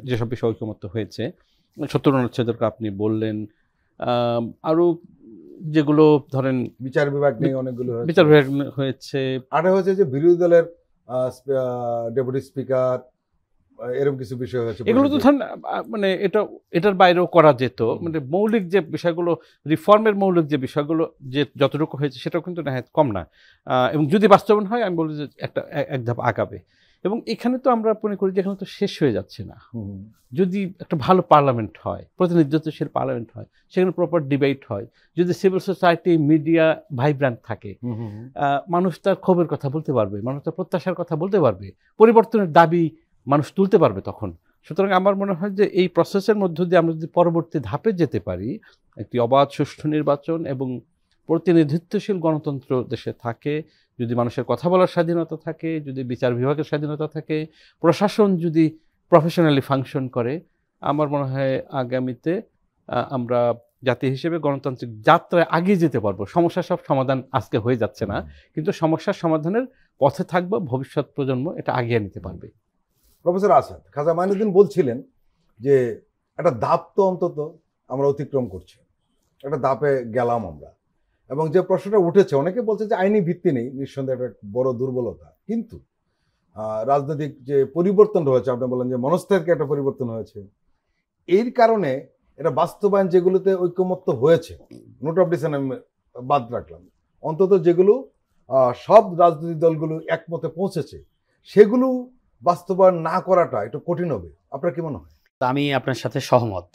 Speaker 2: যেসব বিষয় ঐকমত্য হয়েছে, ৭০ অনুচ্ছেদের আপনি বললেন, আরও যেগুলো ধরেন
Speaker 1: বিচার বিভাগ নিয়ে অনেকগুলো
Speaker 2: বিচার বিভাগ হয়েছে,
Speaker 1: আর হয়েছে যে বিরোধী দলের ডেপুটি স্পিকার, এরকম কিছু বিষয় হয়েছে।
Speaker 2: এগুলো তো ধরেন মানে এটার বাইরেও করা যেত। মানে মৌলিক যে বিষয়গুলো, রিফর্মের মৌলিক যে বিষয়গুলো যে যতটুকু হয়েছে সেটাও কিন্তু নেহায়েত কম না। এবং যদি বাস্তবায়ন হয় আমি বলি যে এক ধাপ আগাবে। এবং এখানে তো আমরা মনে করি যে এখানে তো শেষ হয়ে যাচ্ছে না। যদি একটা ভালো পার্লামেন্ট হয়, প্রতিনিধিত্বশীল পার্লামেন্ট হয়, সেখানে প্রপার ডিবেট হয়, যদি সিভিল সোসাইটি, মিডিয়া ভাইব্রান্ট থাকে, মানুষ তার ক্ষোভের কথা বলতে পারবে, মানুষ তার প্রত্যাশার কথা বলতে পারবে, পরিবর্তনের দাবি মানুষ তুলতে পারবে তখন। সুতরাং আমার মনে হয় যে এই প্রসেসের মধ্য দিয়ে আমরা যদি পরবর্তী ধাপে যেতে পারি, একটি অবাধ সুষ্ঠু নির্বাচন এবং প্রতিনিধিত্বশীল গণতন্ত্র দেশে থাকে, যদি মানুষের কথা বলার স্বাধীনতা থাকে, যদি বিচার বিভাগের স্বাধীনতা থাকে, প্রশাসন যদি প্রফেশনালি ফাংশন করে, আমার মনে হয় আগামীতে আমরা জাতি হিসেবে গণতান্ত্রিক যাত্রায় আগিয়ে যেতে পারবো। সমস্যার সব সমাধান আজকে হয়ে যাচ্ছে না, কিন্তু সমস্যার সমাধানের পথে থাকবে ভবিষ্যৎ প্রজন্ম, এটা আগিয়ে নিতে পারবে।
Speaker 1: প্রফেসর আসাদ, খাজা মাইনুদ্দিন বলছিলেন যে একটা ধাপ তো অন্তত আমরা অতিক্রম করছি, একটা ধাপে গেলাম আমরা। এবং যে প্রশ্নটা উঠেছে, অনেকে বলছে যে আইনি ভিত্তি নেই, নিঃসন্দেহে একটা বড় দুর্বলতা। কিন্তু রাজনৈতিক যে পরিবর্তন রয়েছে, আপনি বলেন যে মনস্তাত্ত্বিক একটা পরিবর্তন হয়েছে, এর কারণে এটা বাস্তবায়ন যেগুলোতে ঐকমত্য হয়েছে, নোট অফ ডিসেন্ট আমি বাদ রাখলাম, অন্তত যেগুলো সব রাজনৈতিক দলগুলো একমতে পৌঁছেছে, সেগুলো বাস্তবায়ন না করাটা একটু কঠিন হবে। আপনার কি মনে হয়?
Speaker 3: আমি আপনার সাথে সহমত।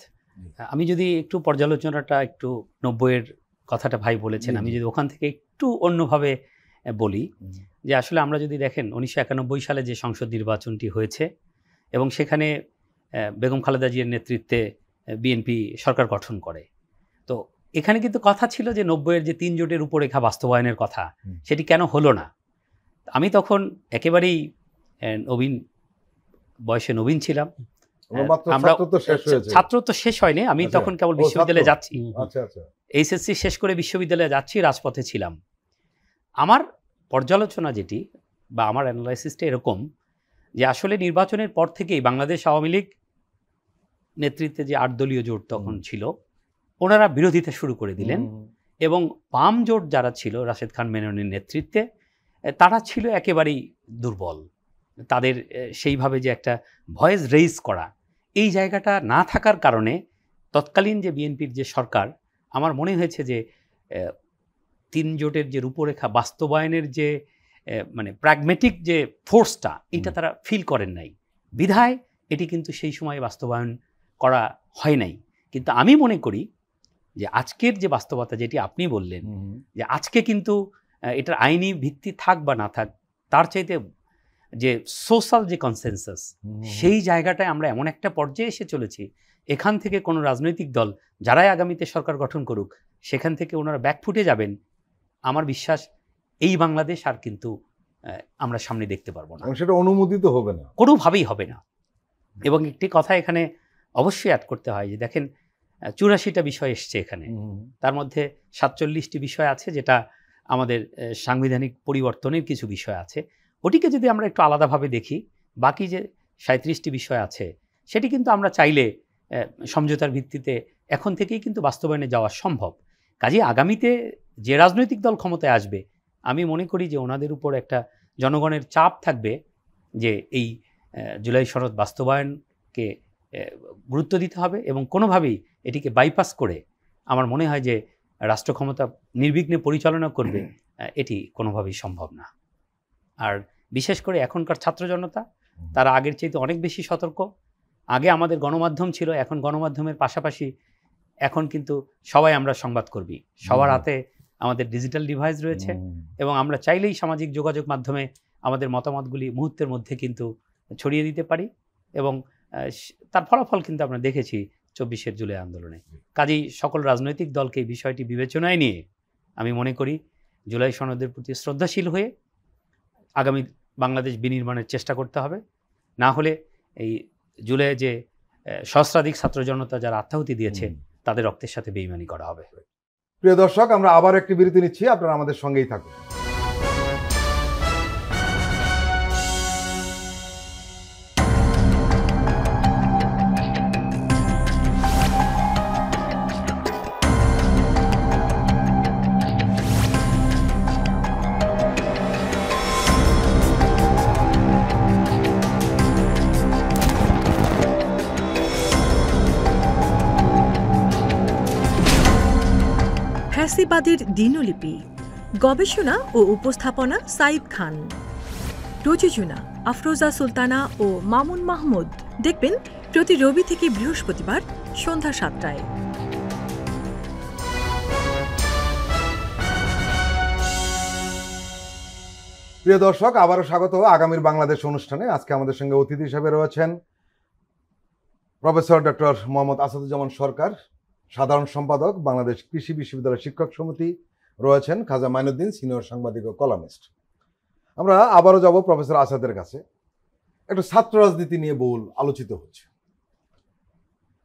Speaker 3: আমি যদি একটু পর্যালোচনাটা একটু ৯০-এর কথাটা ভাই বলেছেন, আমি যদি ওখান থেকে একটু অন্যভাবে বলি, যে আসলে আমরা যদি দেখেন ১৯৯১ সালে যে সংসদ নির্বাচনটি হয়েছে এবং সেখানে বেগম খালেদা জিয়ার নেতৃত্বে বিএনপি সরকার গঠন করে, তো এখানে কিন্তু কথা ছিল যে ৯০-এর যে ৩ জোটের রূপরেখা বাস্তবায়নের কথা, সেটি কেন হলো না। আমি তখন একেবারেই নবীন, বয়সে নবীন ছিলাম। আমরা ছাত্র তো শেষ হয়নি, আমি তখন কেবল বিশ্ববিদ্যালয়ে যাচ্ছি, এইচএসসি শেষ করে বিশ্ববিদ্যালয়ে যাচ্ছি, রাজপথে ছিলাম। আমার পর্যালোচনা যেটি বা আমার অ্যানালাইসিসটা এরকম যে আসলে নির্বাচনের পর থেকেই বাংলাদেশ আওয়ামী লীগ নেতৃত্বে যে ৮ দলীয় জোট তখন ছিল, ওনারা বিরোধিতা শুরু করে দিলেন এবং বাম জোট যারা ছিল রাশেদ খান মেননের নেতৃত্বে, তারা ছিল একেবারেই দুর্বল। তাদের সেইভাবে যে একটা ভয়েস রেইজ করা, এই জায়গাটা না থাকার কারণে তৎকালীন যে বিএনপির যে সরকার, আমার মনে হয়েছে যে ৩ জোটের যে রূপরেখা বাস্তবায়নের যে মানে প্র্যাগমেটিক যে ফোর্সটা, এটা তারা ফিল করেন নাই, বিধায় এটি কিন্তু সেই সময় বাস্তবায়ন করা হয় নাই। কিন্তু আমি মনে করি যে আজকের যে বাস্তবতা যেটি আপনি বললেন, যে আজকে কিন্তু এটার আইনি ভিত্তি থাক বা না থাক, তার চাইতে যে সোশ্যাল যে কনসেনসাস, সেই জায়গাটায় আমরা এমন একটা পর্যায়ে এসে চলেছি, এখান থেকে কোনো রাজনৈতিক দল যারাই আগামীতে সরকার গঠন করুক, সেখান থেকে ওনারা ব্যাকফুটে যাবেন। আমার বিশ্বাস এই বাংলাদেশ আর কিন্তু আমরা সামনে দেখতে পারবো না,
Speaker 1: সেটা অনুমোদিত হবে না,
Speaker 3: কোনোভাবেই হবে না। এবং একটি কথা এখানে অবশ্যই অ্যাড করতে হয়, যে দেখেন ৮৪টা বিষয় এসছে এখানে, তার মধ্যে ৪৭টি বিষয় আছে যেটা আমাদের সাংবিধানিক পরিবর্তনের কিছু বিষয় আছে, ওটিকে যদি আমরা একটু আলাদাভাবে দেখি, বাকি যে ৩৭টি বিষয় আছে সেটি কিন্তু আমরা চাইলে সমঝোতার ভিত্তিতে এখন থেকেই কিন্তু বাস্তবায়নে যাওয়া সম্ভব। কাজেই আগামীতে যে রাজনৈতিক দল ক্ষমতায় আসবে, আমি মনে করি যে ওনাদের উপর একটা জনগণের চাপ থাকবে যে এই জুলাই সনদ বাস্তবায়নকে গুরুত্ব দিতে হবে এবং কোনোভাবেই এটিকে বাইপাস করে আমার মনে হয় যে রাষ্ট্র ক্ষমতা নির্বিঘ্নে পরিচালনা করবে, এটি কোনোভাবেই সম্ভব না। আর বিশেষ করে এখনকার ছাত্র জনতা, তারা আগের চাইতে অনেক বেশি সতর্ক। আগে আমাদের গণমাধ্যম ছিল, এখন গণমাধ্যমের পাশাপাশি এখন কিন্তু সবাই আমরা সংবাদকর্মী, সবার হাতে আমাদের ডিজিটাল ডিভাইস রয়েছে এবং আমরা চাইলেই সামাজিক যোগাযোগ মাধ্যমে আমাদের মতামতগুলি মুহূর্তের মধ্যে কিন্তু ছড়িয়ে দিতে পারি এবং তার ফলাফল কিন্তু আমরা দেখেছি ২৪শে জুলাই আন্দোলনে। কাজেই সকল রাজনৈতিক দলকে এই বিষয়টি বিবেচনায় নিয়ে আমি মনে করি জুলাই সনদের প্রতি শ্রদ্ধাশীল হয়ে আগামী বাংলাদেশ বিনির্মাণের চেষ্টা করতে হবে। না হলে এই জুলাই যে সহস্রাধিক ছাত্র জনতা যারা আত্মাহুতি দিয়েছে তাদের রক্তের সাথে বেইমানি করা হবে।
Speaker 1: প্রিয় দর্শক, আমরা আবার একটি বিরতি নিচ্ছি, আপনারা আমাদের সঙ্গেই থাকুন।
Speaker 4: ফ্যাসিবাদের দিনলিপি, গবেষণা ও উপস্থাপনা সাইদ খান, প্রযোজনা আফরোজা সুলতানা ও মামুন মাহমুদ। দেখবেন প্রতি রবি থেকে বৃহস্পতিবার সন্ধ্যা 7টায়।
Speaker 1: প্রিয় দর্শক, আবারও স্বাগত আগামীর বাংলাদেশ অনুষ্ঠানে। আজকে আমাদের সঙ্গে অতিথি হিসেবে রয়েছেন প্রফেসর ডক্টর মোহাম্মদ আসাদুজ্জামান সরকার, সাধারণ সম্পাদক বাংলাদেশ কৃষি বিশ্ববিদ্যালয় শিক্ষক সমিতি, রয়েছেন খাজা মাইনুদ্দিন, সিনিয়র সাংবাদিক ও কলামিস্ট। আমরা আবারও যাব প্রফেসর আসাদের কাছে। একটু ছাত্র রাজনীতি নিয়ে বহুল আলোচিত হচ্ছে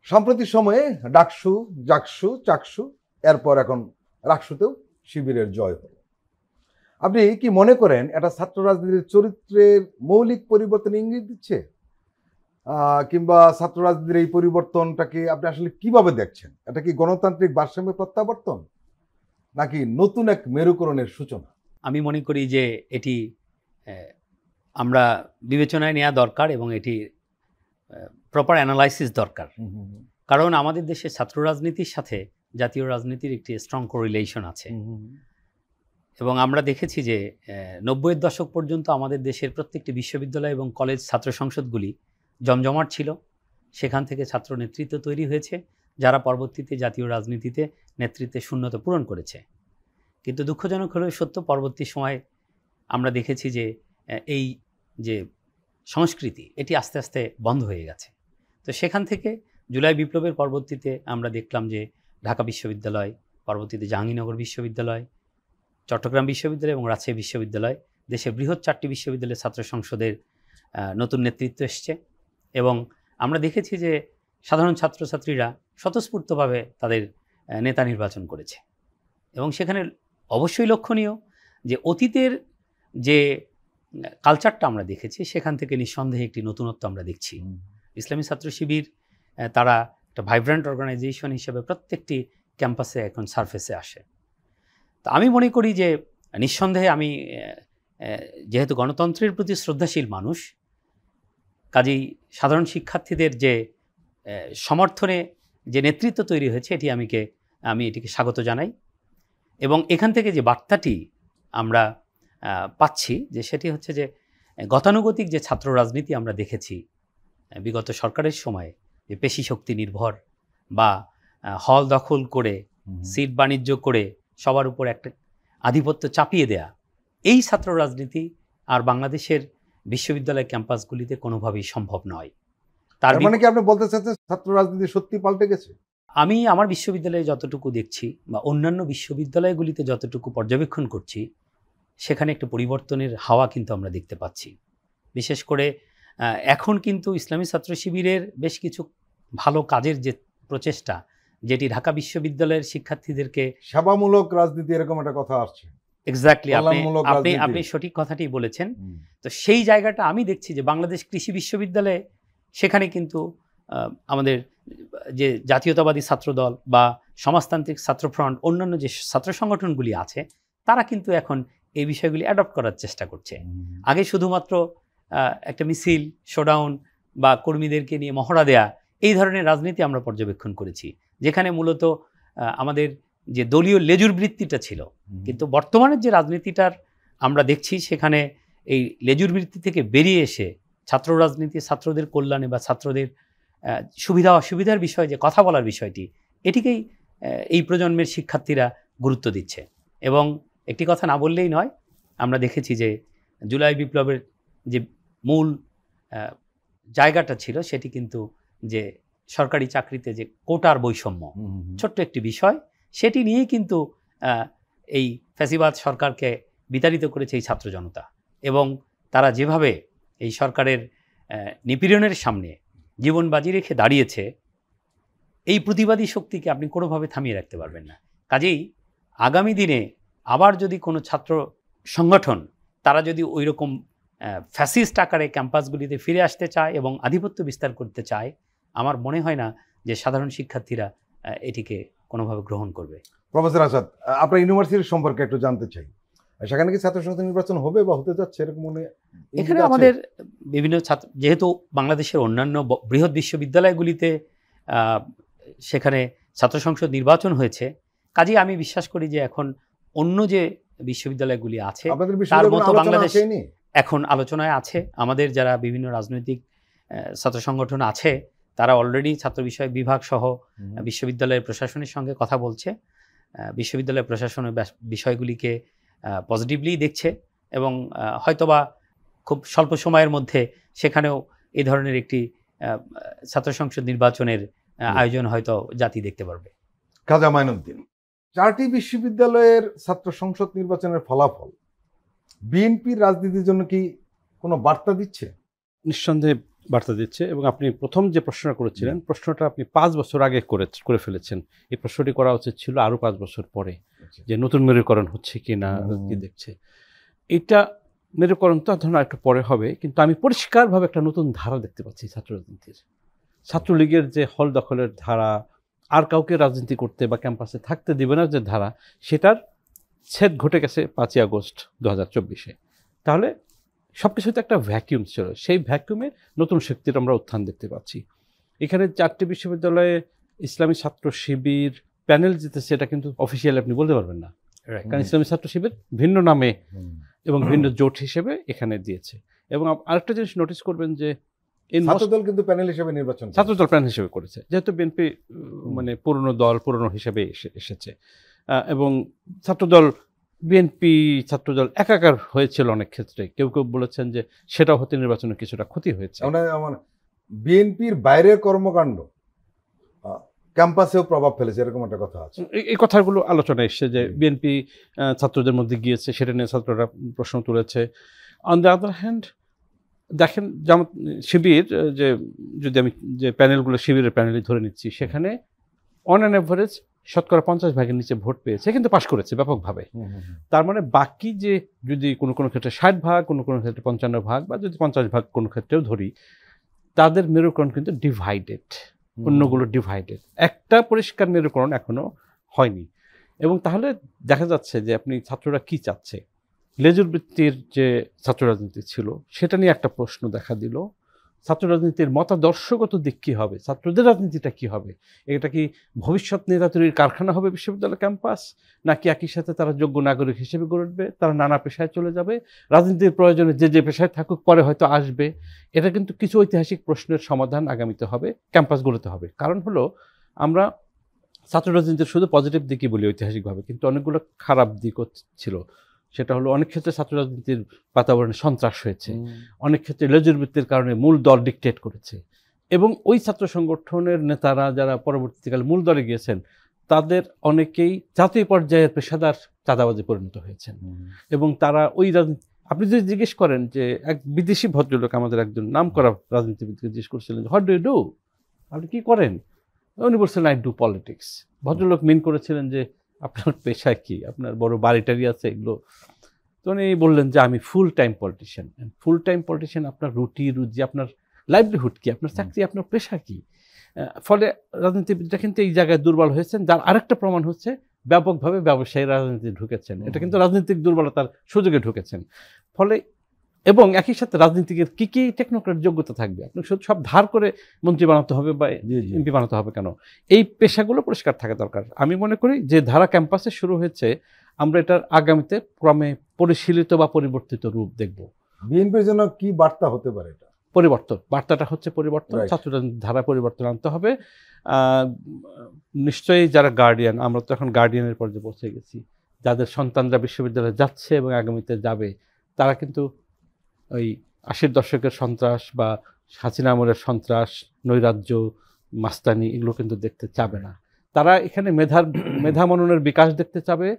Speaker 1: সাম্প্রতিক সময়ে। ডাকসু, জাকসু, চাকসু, এরপর এখন রাকসুতেও শিবিরের জয় হল। আপনি কি মনে করেন এটা ছাত্র রাজনীতির চরিত্রের মৌলিক পরিবর্তন ইঙ্গিত দিচ্ছে, কিংবা ছাত্র রাজনীতির এই পরিবর্তনটাকে আপনি আসলে কিভাবে দেখছেন? এটা কি গণতান্ত্রিক ভারসাম্যের প্রত্যাবর্তন নাকি নতুন এক মেরুকরণের সূচনা?
Speaker 3: আমি মনে করি যে এটি আমরা বিবেচনায় নেওয়া দরকার এবং এটি প্রপার অ্যানালাইসিস দরকার। কারণ আমাদের দেশে ছাত্র রাজনীতির সাথে জাতীয় রাজনীতির একটি স্ট্রং কোরিলেশন আছে। এবং আমরা দেখেছি যে 90-এর দশক পর্যন্ত আমাদের দেশের প্রত্যেকটি বিশ্ববিদ্যালয় এবং কলেজ ছাত্র সংসদগুলি জমজমাট ছিল। সেখান থেকে ছাত্র নেতৃত্ব তৈরি হয়েছে, যারা পরবর্তীতে জাতীয় রাজনীতিতে নেতৃত্বের শূন্যতা পূরণ করেছে। কিন্তু দুঃখজনক হলেও সত্য, পরবর্তী সময়ে আমরা দেখেছি যে এই যে সংস্কৃতি এটি আস্তে আস্তে বন্ধ হয়ে গেছে। তো সেখান থেকে জুলাই বিপ্লবের পরবর্তীতে আমরা দেখলাম যে ঢাকা বিশ্ববিদ্যালয়, পরবর্তীতে জাহাঙ্গীরনগর বিশ্ববিদ্যালয়, চট্টগ্রাম বিশ্ববিদ্যালয় এবং রাজশাহী বিশ্ববিদ্যালয়, দেশের বৃহৎ 4টি বিশ্ববিদ্যালয়ের ছাত্র সংসদের নতুন নেতৃত্ব এসছে। এবং আমরা দেখেছি যে সাধারণ ছাত্রছাত্রীরা স্বতঃস্ফূর্তভাবে তাদের নেতা নির্বাচন করেছে। এবং সেখানে অবশ্যই লক্ষণীয় যে অতীতের যে কালচারটা আমরা দেখেছি সেখান থেকে নিঃসন্দেহে একটি নতুনত্ব আমরা দেখছি। ইসলামী ছাত্র শিবির তারা একটা ভাইব্রেন্ট অর্গানাইজেশন হিসেবে প্রত্যেকটি ক্যাম্পাসে এখন সারফেসে আসে। তো আমি মনে করি যে নিঃসন্দেহে আমি যেহেতু গণতন্ত্রের প্রতি শ্রদ্ধাশীল মানুষ, কাজেই সাধারণ শিক্ষার্থীদের যে সমর্থনে যে নেতৃত্ব তৈরি হয়েছে আমি এটিকে স্বাগত জানাই। এবং এখান থেকে যে বার্তাটি আমরা পাচ্ছি যে সেটি হচ্ছে যে গতানুগতিক যে ছাত্র রাজনীতি আমরা দেখেছি বিগত সরকারের সময়ে, যে পেশি শক্তি নির্ভর বা হল দখল করে সিট বাণিজ্য করে সবার উপর একটা আধিপত্য চাপিয়ে দেয়া, এই ছাত্র রাজনীতি আর বাংলাদেশের বিশ্ববিদ্যালয় ক্যাম্পাসগুলিতে কোনোভাবেই সম্ভব নয়। তার
Speaker 1: মানে কি আপনি বলতে চাচ্ছেন ছাত্র রাজনীতি সত্যি পাল্টে গেছে?
Speaker 3: আমি আমার বিশ্ববিদ্যালয়ে যতটুকু দেখছি বা অন্যান্য বিশ্ববিদ্যালয়গুলিতে যতটুকু পর্যবেক্ষণ করছি, সেখানে একটা পরিবর্তনের হাওয়া কিন্তু আমরা দেখতে পাচ্ছি। বিশেষ করে এখন কিন্তু ইসলামী ছাত্র শিবিরের বেশ কিছু ভালো কাজের যে প্রচেষ্টা, যেটি ঢাকা বিশ্ববিদ্যালয়ের শিক্ষার্থীদেরকে
Speaker 1: সেবামূলক রাজনীতি, এরকম একটা কথা আসছে।
Speaker 3: এক্স্যাক্টলি, আপনি সঠিক কথাটি বলেছেন। তো সেই জায়গাটা আমি দেখছি যে বাংলাদেশ কৃষি বিশ্ববিদ্যালয়ে সেখানে কিন্তু আমাদের যে জাতীয়তাবাদী ছাত্রদল বা সমাজতান্ত্রিক ছাত্র ফ্রন্ট, অন্যান্য যে ছাত্র সংগঠনগুলি আছে, তারা কিন্তু এখন এই বিষয়গুলি অ্যাডপ্ট করার চেষ্টা করছে। আগে শুধুমাত্র একটা মিছিল, শোডাউন বা কর্মীদেরকে নিয়ে মহড়া দেয়া, এই ধরনের রাজনীতি আমরা পর্যবেক্ষণ করেছি, যেখানে মূলত আমাদের যে দলীয় লেজুর বৃত্তিটা ছিল। কিন্তু বর্তমানের যে রাজনীতিটার আমরা দেখছি, সেখানে এই লেজুর বৃত্তি থেকে বেরিয়ে এসে ছাত্র রাজনীতি, ছাত্রদের কল্যাণে বা ছাত্রদের সুবিধা অসুবিধার বিষয়ে যে কথা বলার বিষয়টি, এটিকেই এই প্রজন্মের শিক্ষার্থীরা গুরুত্ব দিচ্ছে। এবং একটি কথা না বললেই নয়, আমরা দেখেছি যে জুলাই বিপ্লবের যে মূল জায়গাটা ছিল সেটি কিন্তু যে সরকারি চাকরিতে যে কোটার বৈষম্য, ছোট্ট একটি বিষয়, সেটি নিয়েই কিন্তু এই ফ্যাসিবাদ সরকারকে বিতাড়িত করেছে এই ছাত্র জনতা, এবং তারা যেভাবে এই সরকারের নিপীড়নের সামনে জীবন বাজি রেখে দাঁড়িয়েছে, এই প্রতিবাদী শক্তিকে আপনি কোনোভাবে থামিয়ে রাখতে পারবেন না। কাজেই আগামী দিনে আবার যদি কোনো ছাত্র সংগঠন তারা যদি ওই রকম ফ্যাসিস্ট আকারে ক্যাম্পাসগুলিতে ফিরে আসতে চায় এবং আধিপত্য বিস্তার করতে চায়, আমার মনে হয় না যে সাধারণ শিক্ষার্থীরা এটিকে কোনোভাবে গ্রহণ করবে।
Speaker 1: প্রফেসর আসাদ, আপনার ইউনিভার্সিটির সম্পর্কে একটু জানতে চাই। সেখানে কি ছাত্র সংসদ নির্বাচন হবে বা হতে যাচ্ছে এরকম মনে
Speaker 3: এখানে আমাদের বিভিন্ন ছাত্র, যেহেতু বাংলাদেশের অন্যান্য বৃহৎ বিশ্ববিদ্যালয়গুলিতে সেখানে ছাত্র সংসদ নির্বাচন হয়েছে, কাজেই আমি বিশ্বাস করি যে এখন অন্য যে বিশ্ববিদ্যালয়গুলি আছে তার মতো বাংলাদেশ এখন আলোচনায় আছে। আমাদের যারা বিভিন্ন রাজনৈতিক ছাত্র সংগঠন আছে তারা অলরেডি ছাত্র বিষয়ক বিভাগ সহ বিশ্ববিদ্যালয়ের প্রশাসনের সঙ্গে কথা বলছে। বিশ্ববিদ্যালয় প্রশাসনের বিষয়গুলিকে পজিটিভলি দেখছে এবং হয়তোবা খুব স্বল্প সময়ের মধ্যে সেখানেও এই ধরনের একটি ছাত্র সংসদ নির্বাচনের আয়োজন হয়তো জাতি দেখতে পারবে।
Speaker 1: খাজা মাইনুদ্দিন, 4টি বিশ্ববিদ্যালয়ের ছাত্র সংসদ নির্বাচনের ফলাফল বিএনপির রাজনীতির জন্য কি কোনো বার্তা দিচ্ছে?
Speaker 2: নিঃসন্দেহে বার্তা দিচ্ছে। এবং আপনি প্রথম যে প্রশ্নটা করেছিলেন, প্রশ্নটা আপনি 5 বছর আগে করে ফেলেছেন। এই প্রশ্নটি করা উচিত ছিল আরও 5 বছর পরে, যে নতুন মেরুকরণ হচ্ছে কি না, কি দেখছে। এটা মেরুকরণ তো ধরুন একটু পরে হবে, কিন্তু আমি পরিষ্কারভাবে একটা নতুন ধারা দেখতে পাচ্ছি ছাত্র রাজনীতির। ছাত্রলীগের যে হল দখলের ধারা, আর কাউকে রাজনীতি করতে বা ক্যাম্পাসে থাকতে দিবে না যে ধারা, সেটার ছেদ ঘটে গেছে 5ই আগস্ট 2024-এ। তাহলে সব কিছুতে একটা ভ্যাকিউম ছিল, সেই ভ্যাকিউমে নতুন শক্তির আমরা উত্থান দেখতে পাচ্ছি। এখানে 4টি বিশ্ববিদ্যালয়ে ইসলামী ছাত্র শিবির প্যানেল জিতেছে, এটা কিন্তু অফিসিয়ালি আপনি বলতে পারবেন না, কারণ ইসলামী ছাত্র শিবির ভিন্ন নামে এবং ভিন্ন জোট হিসেবে এখানে দিয়েছে। এবং আরেকটা জিনিস নোটিস করবেন যে
Speaker 1: ছাত্রদল কিন্তু প্যানেল হিসেবে নির্বাচন,
Speaker 2: ছাত্রদল প্যানেল হিসেবে করেছে, যেহেতু বিএনপি মানে পুরনো দল, পুরনো হিসেবে এসেছে। এবং ছাত্রদল বিএনপি ছাত্রদল একাকার হয়েছিল অনেক ক্ষেত্রে। কেউ কেউ বলেছেন যে সেটাও হতে নির্বাচনে কিছুটা ক্ষতি হয়েছে।
Speaker 1: বিএনপির বাইরের কর্মকাণ্ড ক্যাম্পাসেও প্রভাব ফেলেছে, এরকম একটা কথা আছে।
Speaker 2: এই কথাগুলো আলোচনায় এসছে যে বিএনপি ছাত্রদের মধ্যে গিয়েছে, সেটা নিয়ে ছাত্ররা প্রশ্ন তুলেছে। অন দ্য আদার হ্যান্ড দেখেন, যেমন শিবির, যে যদি আমি যে প্যানেলগুলো শিবিরের প্যানেলই ধরে নিচ্ছি, সেখানে অন অ্যান অ্যাভারেজ 50% নিচে ভোট পেয়েছে, কিন্তু পাশ করেছে ব্যাপকভাবে। তার মানে বাকি যে যদি কোনো কোনো ক্ষেত্রে 60%, কোনো কোনো ক্ষেত্রে 55%, বা যদি 50% কোনো ক্ষেত্রেও ধরি, তাদের মেরুকরণ কিন্তু ডিভাইডেড, অন্যগুলো ডিভাইডেড। একটা পরিষ্কার মেরুকরণ এখনো হয়নি। এবং তাহলে দেখা যাচ্ছে যে আপনি ছাত্ররা কি চাচ্ছে। লেজুর বৃত্তির যে ছাত্র রাজনীতি ছিল, সেটা নিয়ে একটা প্রশ্ন দেখা দিল। ছাত্র রাজনীতির মতাদর্শগত দিক কী হবে, ছাত্রদের রাজনীতিটা কী হবে, এটা কি ভবিষ্যৎ নেতা তৈরির কারখানা হবে বিশ্ববিদ্যালয় ক্যাম্পাস, নাকি একই সাথে তারা যোগ্য নাগরিক হিসেবে গড়ে উঠবে, তারা নানা পেশায় চলে যাবে, রাজনীতির প্রয়োজনে যে যে পেশায় থাকুক পরে হয়তো আসবে। এটা কিন্তু কিছু ঐতিহাসিক প্রশ্নের সমাধান আগামীতে হবে, ক্যাম্পাসগুলোতে হবে। কারণ হলো, আমরা ছাত্র রাজনীতির শুধু পজিটিভ দিকই বলি ঐতিহাসিকভাবে, কিন্তু অনেকগুলো খারাপ দিকও ছিল। সেটা হলো, অনেক ক্ষেত্রে ছাত্র রাজনীতির বাতাবরণে সন্ত্রাস হয়েছে, অনেক ক্ষেত্রে লেজুর বৃত্তির কারণে মূল দল ডিকটেট করেছে, এবং ওই ছাত্র সংগঠনের নেতারা যারা পরবর্তীকালে মূল দলে গিয়েছেন, তাদের অনেকেই জাতীয় পর্যায়ের পেশাদার চাঁদাবাজে পরিণত হয়েছেন। এবং তারা ওই রাজনীতি, আপনি যদি জিজ্ঞেস করেন যে, এক বিদেশি ভদ্রলোক আমাদের একজন নাম করা রাজনীতিবিদকে জিজ্ঞেস করছিলেন, হোয়াট ডু ইউ ডু, আপনি কী করেন? উনি বলছিলেন, আই ডু পলিটিক্স। ভদ্রলোক মিন করেছিলেন যে, আপনার পেশায় কি, আপনার বড় বাড়িটারি আছে, এগুলো। তো উনি বললেন যে, আমি full time politician. Full time politician, আপনার রুটি রুজি, আপনার লাইভলিহুড কি, আপনার চাকরি, আপনার পেশা কি? ফলে রাজনীতিবিদরা কিন্তু এই জায়গায় দুর্বল হয়েছেন, যার আরেকটা প্রমাণ হচ্ছে ব্যাপকভাবে ব্যবসায়ী রাজনীতি ঢুকেছেন। এটা কিন্তু রাজনৈতিক দুর্বলতার সুযোগে ঢুকেছেন। ফলে এবং একই সাথে রাজনীতিকের কী কী টেকনোক্রেট যোগ্যতা থাকবে, আপনি সব ধার করে মন্ত্রী বানাতে হবে বা এমপি বানাতে হবে কেন? এই পেশাগুলো পরিষ্কার থাকা দরকার। আমি মনে করি যে ধারা ক্যাম্পাসে শুরু হয়েছে, আমরা এটার আগামীতে ক্রমে পরিশীলিত বা পরিবর্তিত রূপ দেখব।
Speaker 1: বিএনপির জন্য কি বার্তা হতে পারে? এটা
Speaker 2: পরিবর্তন, বার্তাটা হচ্ছে পরিবর্তন। ছাত্র ধারা পরিবর্তন আনতে হবে। নিশ্চয়ই যারা গার্ডিয়ান, আমরা তো এখন গার্ডিয়ানের পর্যায়ে পৌঁছে গেছি, যাদের সন্তানরা বিশ্ববিদ্যালয়ে যাচ্ছে এবং আগামীতে যাবে, তারা কিন্তু ওই 80-র দশকের সন্ত্রাস বা হাসিনা আমলের সন্ত্রাস, নৈরাজ্য, মাস্তানি, এগুলো কিন্তু দেখতে চাবে না। তারা এখানে মেধা মননের বিকাশ দেখতে চাবে,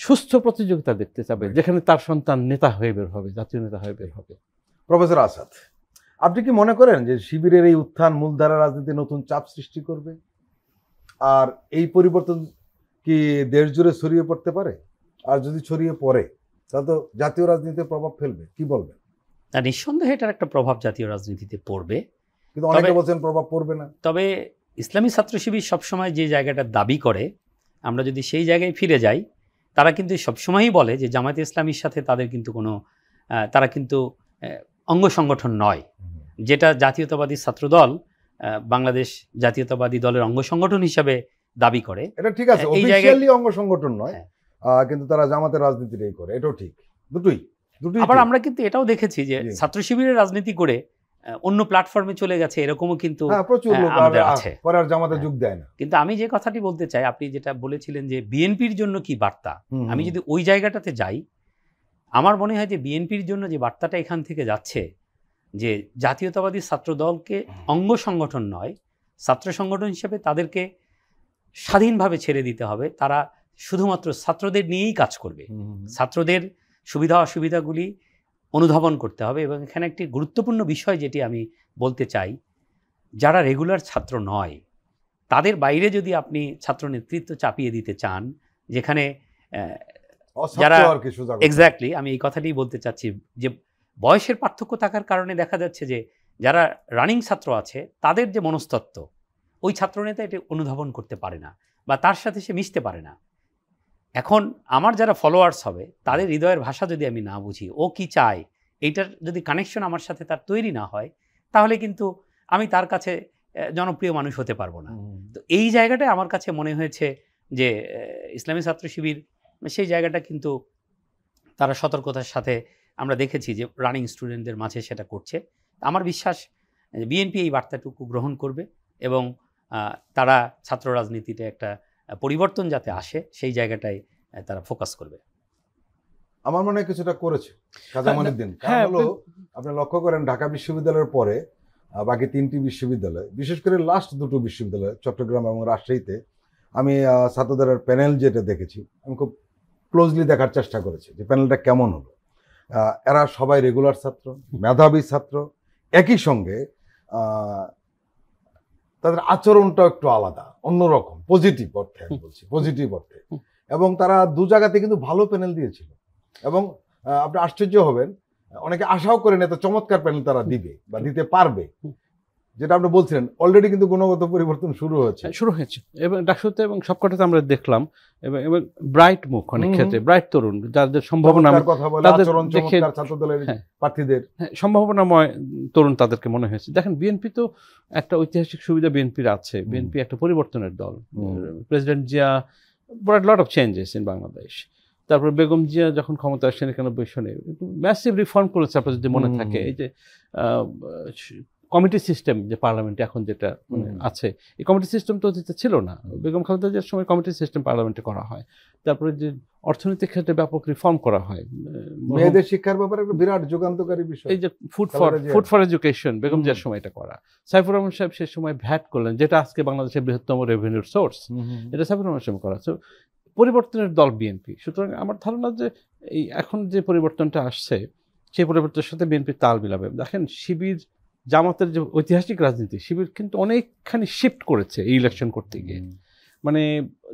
Speaker 2: সুস্থ প্রতিযোগিতা দেখতে চাবে, যেখানে তার সন্তান নেতা হয়ে বের হবে, জাতীয় নেতা হয়ে বের হবে।
Speaker 1: প্রফেসর আসাদ, আপনি কি মনে করেন যে শিবিরের এই উত্থান মূলধারা রাজনীতি নতুন চাপ সৃষ্টি করবে? আর এই পরিবর্তন কি দেশ জুড়ে ছড়িয়ে পড়তে পারে? আর যদি ছড়িয়ে পড়ে তাহলে তো জাতীয় রাজনীতিতে প্রভাব ফেলবে, কি বলবেন?
Speaker 3: তা নিঃসন্দেহে এটার একটা প্রভাব জাতীয় রাজনীতিতে পড়বে,
Speaker 1: কিন্তু অনেকে বলছেন প্রভাব পড়বে না।
Speaker 3: তবে ইসলামী ছাত্র শিবির সবসময় যে জায়গাটা দাবি করে, আমরা যদি সেই জায়গায় ফিরে যাই, তারা কিন্তু সবসময়ই বলে যে জামায়াতে ইসলামীর সাথে তাদের কিন্তু কোনো তারা কিন্তু অঙ্গ সংগঠন নয়। যেটা জাতীয়তাবাদী ছাত্রদল বাংলাদেশ জাতীয়তাবাদী দলের অঙ্গ সংগঠন হিসাবে দাবি করে,
Speaker 1: এটা ঠিক আছে, অফিশিয়ালি অঙ্গ সংগঠন নয়, কিন্তু তারা জামাতের রাজনীতিটাই করে, এটাও ঠিক। দুটোই
Speaker 3: আবার আমরা কিন্তু এটাও দেখেছি যে ছাত্র শিবিরের রাজনীতি করে অন্য প্ল্যাটফর্মে চলে গেছে, এরকমও কিন্তু
Speaker 1: প্রচুর লোক
Speaker 3: আছে,
Speaker 1: পরে আর জামাতে যোগ দেয় না।
Speaker 3: কিন্তু আমি যে কথাটি বলতে চাই, আপনি যেটা বলেছিলেন যে বিএনপির জন্য কি বার্তা, আমি যদি ওই জায়গাটাতে যাই, আমার মনে হয় যে বিএনপির জন্য যে বার্তাটা এখান থেকে যাচ্ছে, যে জাতীয়তাবাদী ছাত্র দলকে অঙ্গ সংগঠন নয়, ছাত্র সংগঠন হিসেবে তাদেরকে স্বাধীনভাবে ছেড়ে দিতে হবে, তারা শুধুমাত্র ছাত্রদের নিয়েই কাজ করবে, ছাত্রদের সুবিধা অসুবিধাগুলি অনুধাবন করতে হবে। এবং এখানে একটি গুরুত্বপূর্ণ বিষয় যেটি আমি বলতে চাই, যারা রেগুলার ছাত্র নয় তাদের বাইরে যদি আপনি ছাত্র নেতৃত্ব চাপিয়ে দিতে চান, যেখানে যারা এক্স্যাক্টলি আমি এই কথাটি বলতে চাচ্ছি, যে বয়সের পার্থক্য থাকার কারণে দেখা যাচ্ছে যে যারা রানিং ছাত্র আছে তাদের যে মনস্তত্ত্ব, ওই ছাত্রনেতা এটি অনুধাবন করতে পারে না বা তার সাথে সে মিশতে পারে না। এখন আমার যারা ফলোয়ার্স হবে তাদের হৃদয়ের ভাষা যদি আমি না বুঝি, ও কি চায়, এইটার যদি কানেকশন আমার সাথে তার তৈরি না হয়, তাহলে কিন্তু আমি তার কাছে জনপ্রিয় মানুষ হতে পারবো না। তো এই জায়গাটায় আমার কাছে মনে হয়েছে যে ইসলামী ছাত্র শিবির সেই জায়গাটা কিন্তু তারা সতর্কতার সাথে আমরা দেখেছি যে রানিং স্টুডেন্টদের মাঝে সেটা করছে। আমার বিশ্বাস বিএনপি এই বার্তাটুকু গ্রহণ করবে এবং তারা ছাত্র রাজনীতিতে একটা পরিবর্তন যাতে আসে সেই জায়গাটায় তারা ফোকাস করবে।
Speaker 1: আমার মনে হয় কিছুটা করেছে খাজা মঈনুদ্দিন। হলো আপনি লক্ষ্য করেন ঢাকা বিশ্ববিদ্যালয়ের পরে বাকি 3টি বিশ্ববিদ্যালয়, বিশেষ করে লাস্ট 2টো বিশ্ববিদ্যালয় চট্টগ্রাম এবং রাজশাহীতে, আমি ছাত্রদের প্যানেল যেটা দেখেছি, আমি খুব ক্লোজলি দেখার চেষ্টা করেছি যে প্যানেলটা কেমন হলো। এরা সবাই রেগুলার ছাত্র, মেধাবী ছাত্র, একই সঙ্গে তাদের আচরণটাও একটু আলাদা, অন্যরকম, পজিটিভ অর্থে আমি বলছি, পজিটিভ অর্থে। এবং তারা দু জায়গাতে কিন্তু ভালো প্যানেল দিয়েছিল এবং আপনি আশ্চর্য হবেন, অনেকে আশাও করেন এত চমৎকার প্যানেল তারা দিবে বা দিতে পারবে, যেটা আপনি বলছিলেন অলরেডি কিন্তু গুণগত পরিবর্তন শুরু হয়েছে
Speaker 2: এবং ডাকসুতে এবং সবকটাতে আমরা দেখলাম এবং ব্রাইট মুখ, অনেক ক্ষেত্রে ব্রাইট তরুণ যাদের সম্ভাবনা,
Speaker 1: প্রার্থীদের
Speaker 2: সম্ভাবনাময় তরুণ তাদেরকে মনে হয়েছে। দেখেন বিএনপি তো একটা ঐতিহাসিক সুবিধা বিএনপির আছে, বিএনপি একটা পরিবর্তনের দল। President Zia brought lot of changes in Bangladesh. তারপর বেগম জিয়া যখন ক্ষমতা আসেন 91 সনে ম্যাসিভ রিফর্ম করেছে। আপনার যদি মনে থাকে এই যে কমিটি সিস্টেম যে পার্লামেন্টে এখন যেটা আছে, এই কমিটি সিস্টেম তো অতীতে ছিল না। বেগম খালেদা জিয়ার সময় কমিটি সিস্টেম পার্লামেন্টে করা হয়। তারপরে যে অর্থনৈতিক ক্ষেত্রে ব্যাপক রিফর্ম করা হয়,
Speaker 1: মেয়েদের শিক্ষার ব্যাপারে একটা বিরাট যুগান্তকারী বিষয়,
Speaker 2: এই যে ফুড ফর এডুকেশন বেগম জিয়ার সময় এটা করা। সাইফুর রহমান সাহেব সে সময় ভ্যাট করলেন, যেটা আজকে বাংলাদেশের বৃহত্তম রেভিনিউর সোর্স, এটা সাইফুর রহমান সাহেব করা। পরিবর্তনের দল বিএনপি। সুতরাং আমার ধারণা যে এই এখন যে পরিবর্তনটা আসছে সেই পরিবর্তনের সাথে বিএনপি তাল মিলাবে। দেখেন শিবির জামাতের যে ঐতিহাসিক রাজনীতি, শিবির কিন্তু অনেকখানি শিফট করেছে এই ইলেকশন করতে গিয়ে, মানে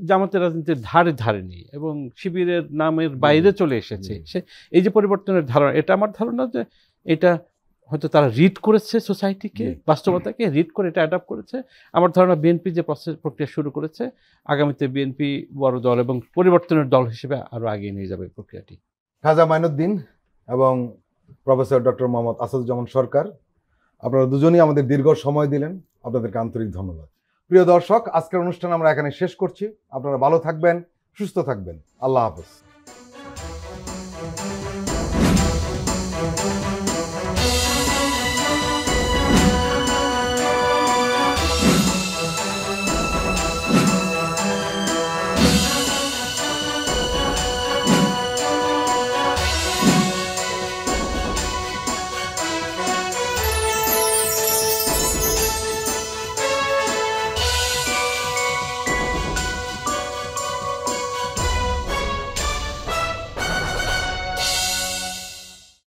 Speaker 2: জামাতের রাজনীতির ধারে ধারে নেই এবং শিবিরের নামের বাইরে চলে এসেছে। সে এই যে পরিবর্তনের ধারণা, এটা আমার ধারণা যে এটা হয়তো তারা রিড করেছে, সোসাইটিকে, বাস্তবতাকে রিড করে এটা অ্যাডাপ্ট করেছে। আমার ধারণা বিএনপি যে প্রক্রিয়া শুরু করেছে, আগামীতে বিএনপি বড় দল এবং পরিবর্তনের দল হিসেবে আরো এগিয়ে নিয়ে যাবে প্রক্রিয়াটি।
Speaker 1: খাজা মঈনুদ্দিন এবং প্রফেসর ডক্টর মোহাম্মদ আসাদুজ্জামান সরকার, আপনারা দুজনেই আমাদের দীর্ঘ সময় দিলেন, আপনাদেরকে আন্তরিক ধন্যবাদ। প্রিয় দর্শক, আজকের অনুষ্ঠান আমরা এখানে শেষ করছি। আপনারা ভালো থাকবেন, সুস্থ থাকবেন। আল্লাহ হাফেজ।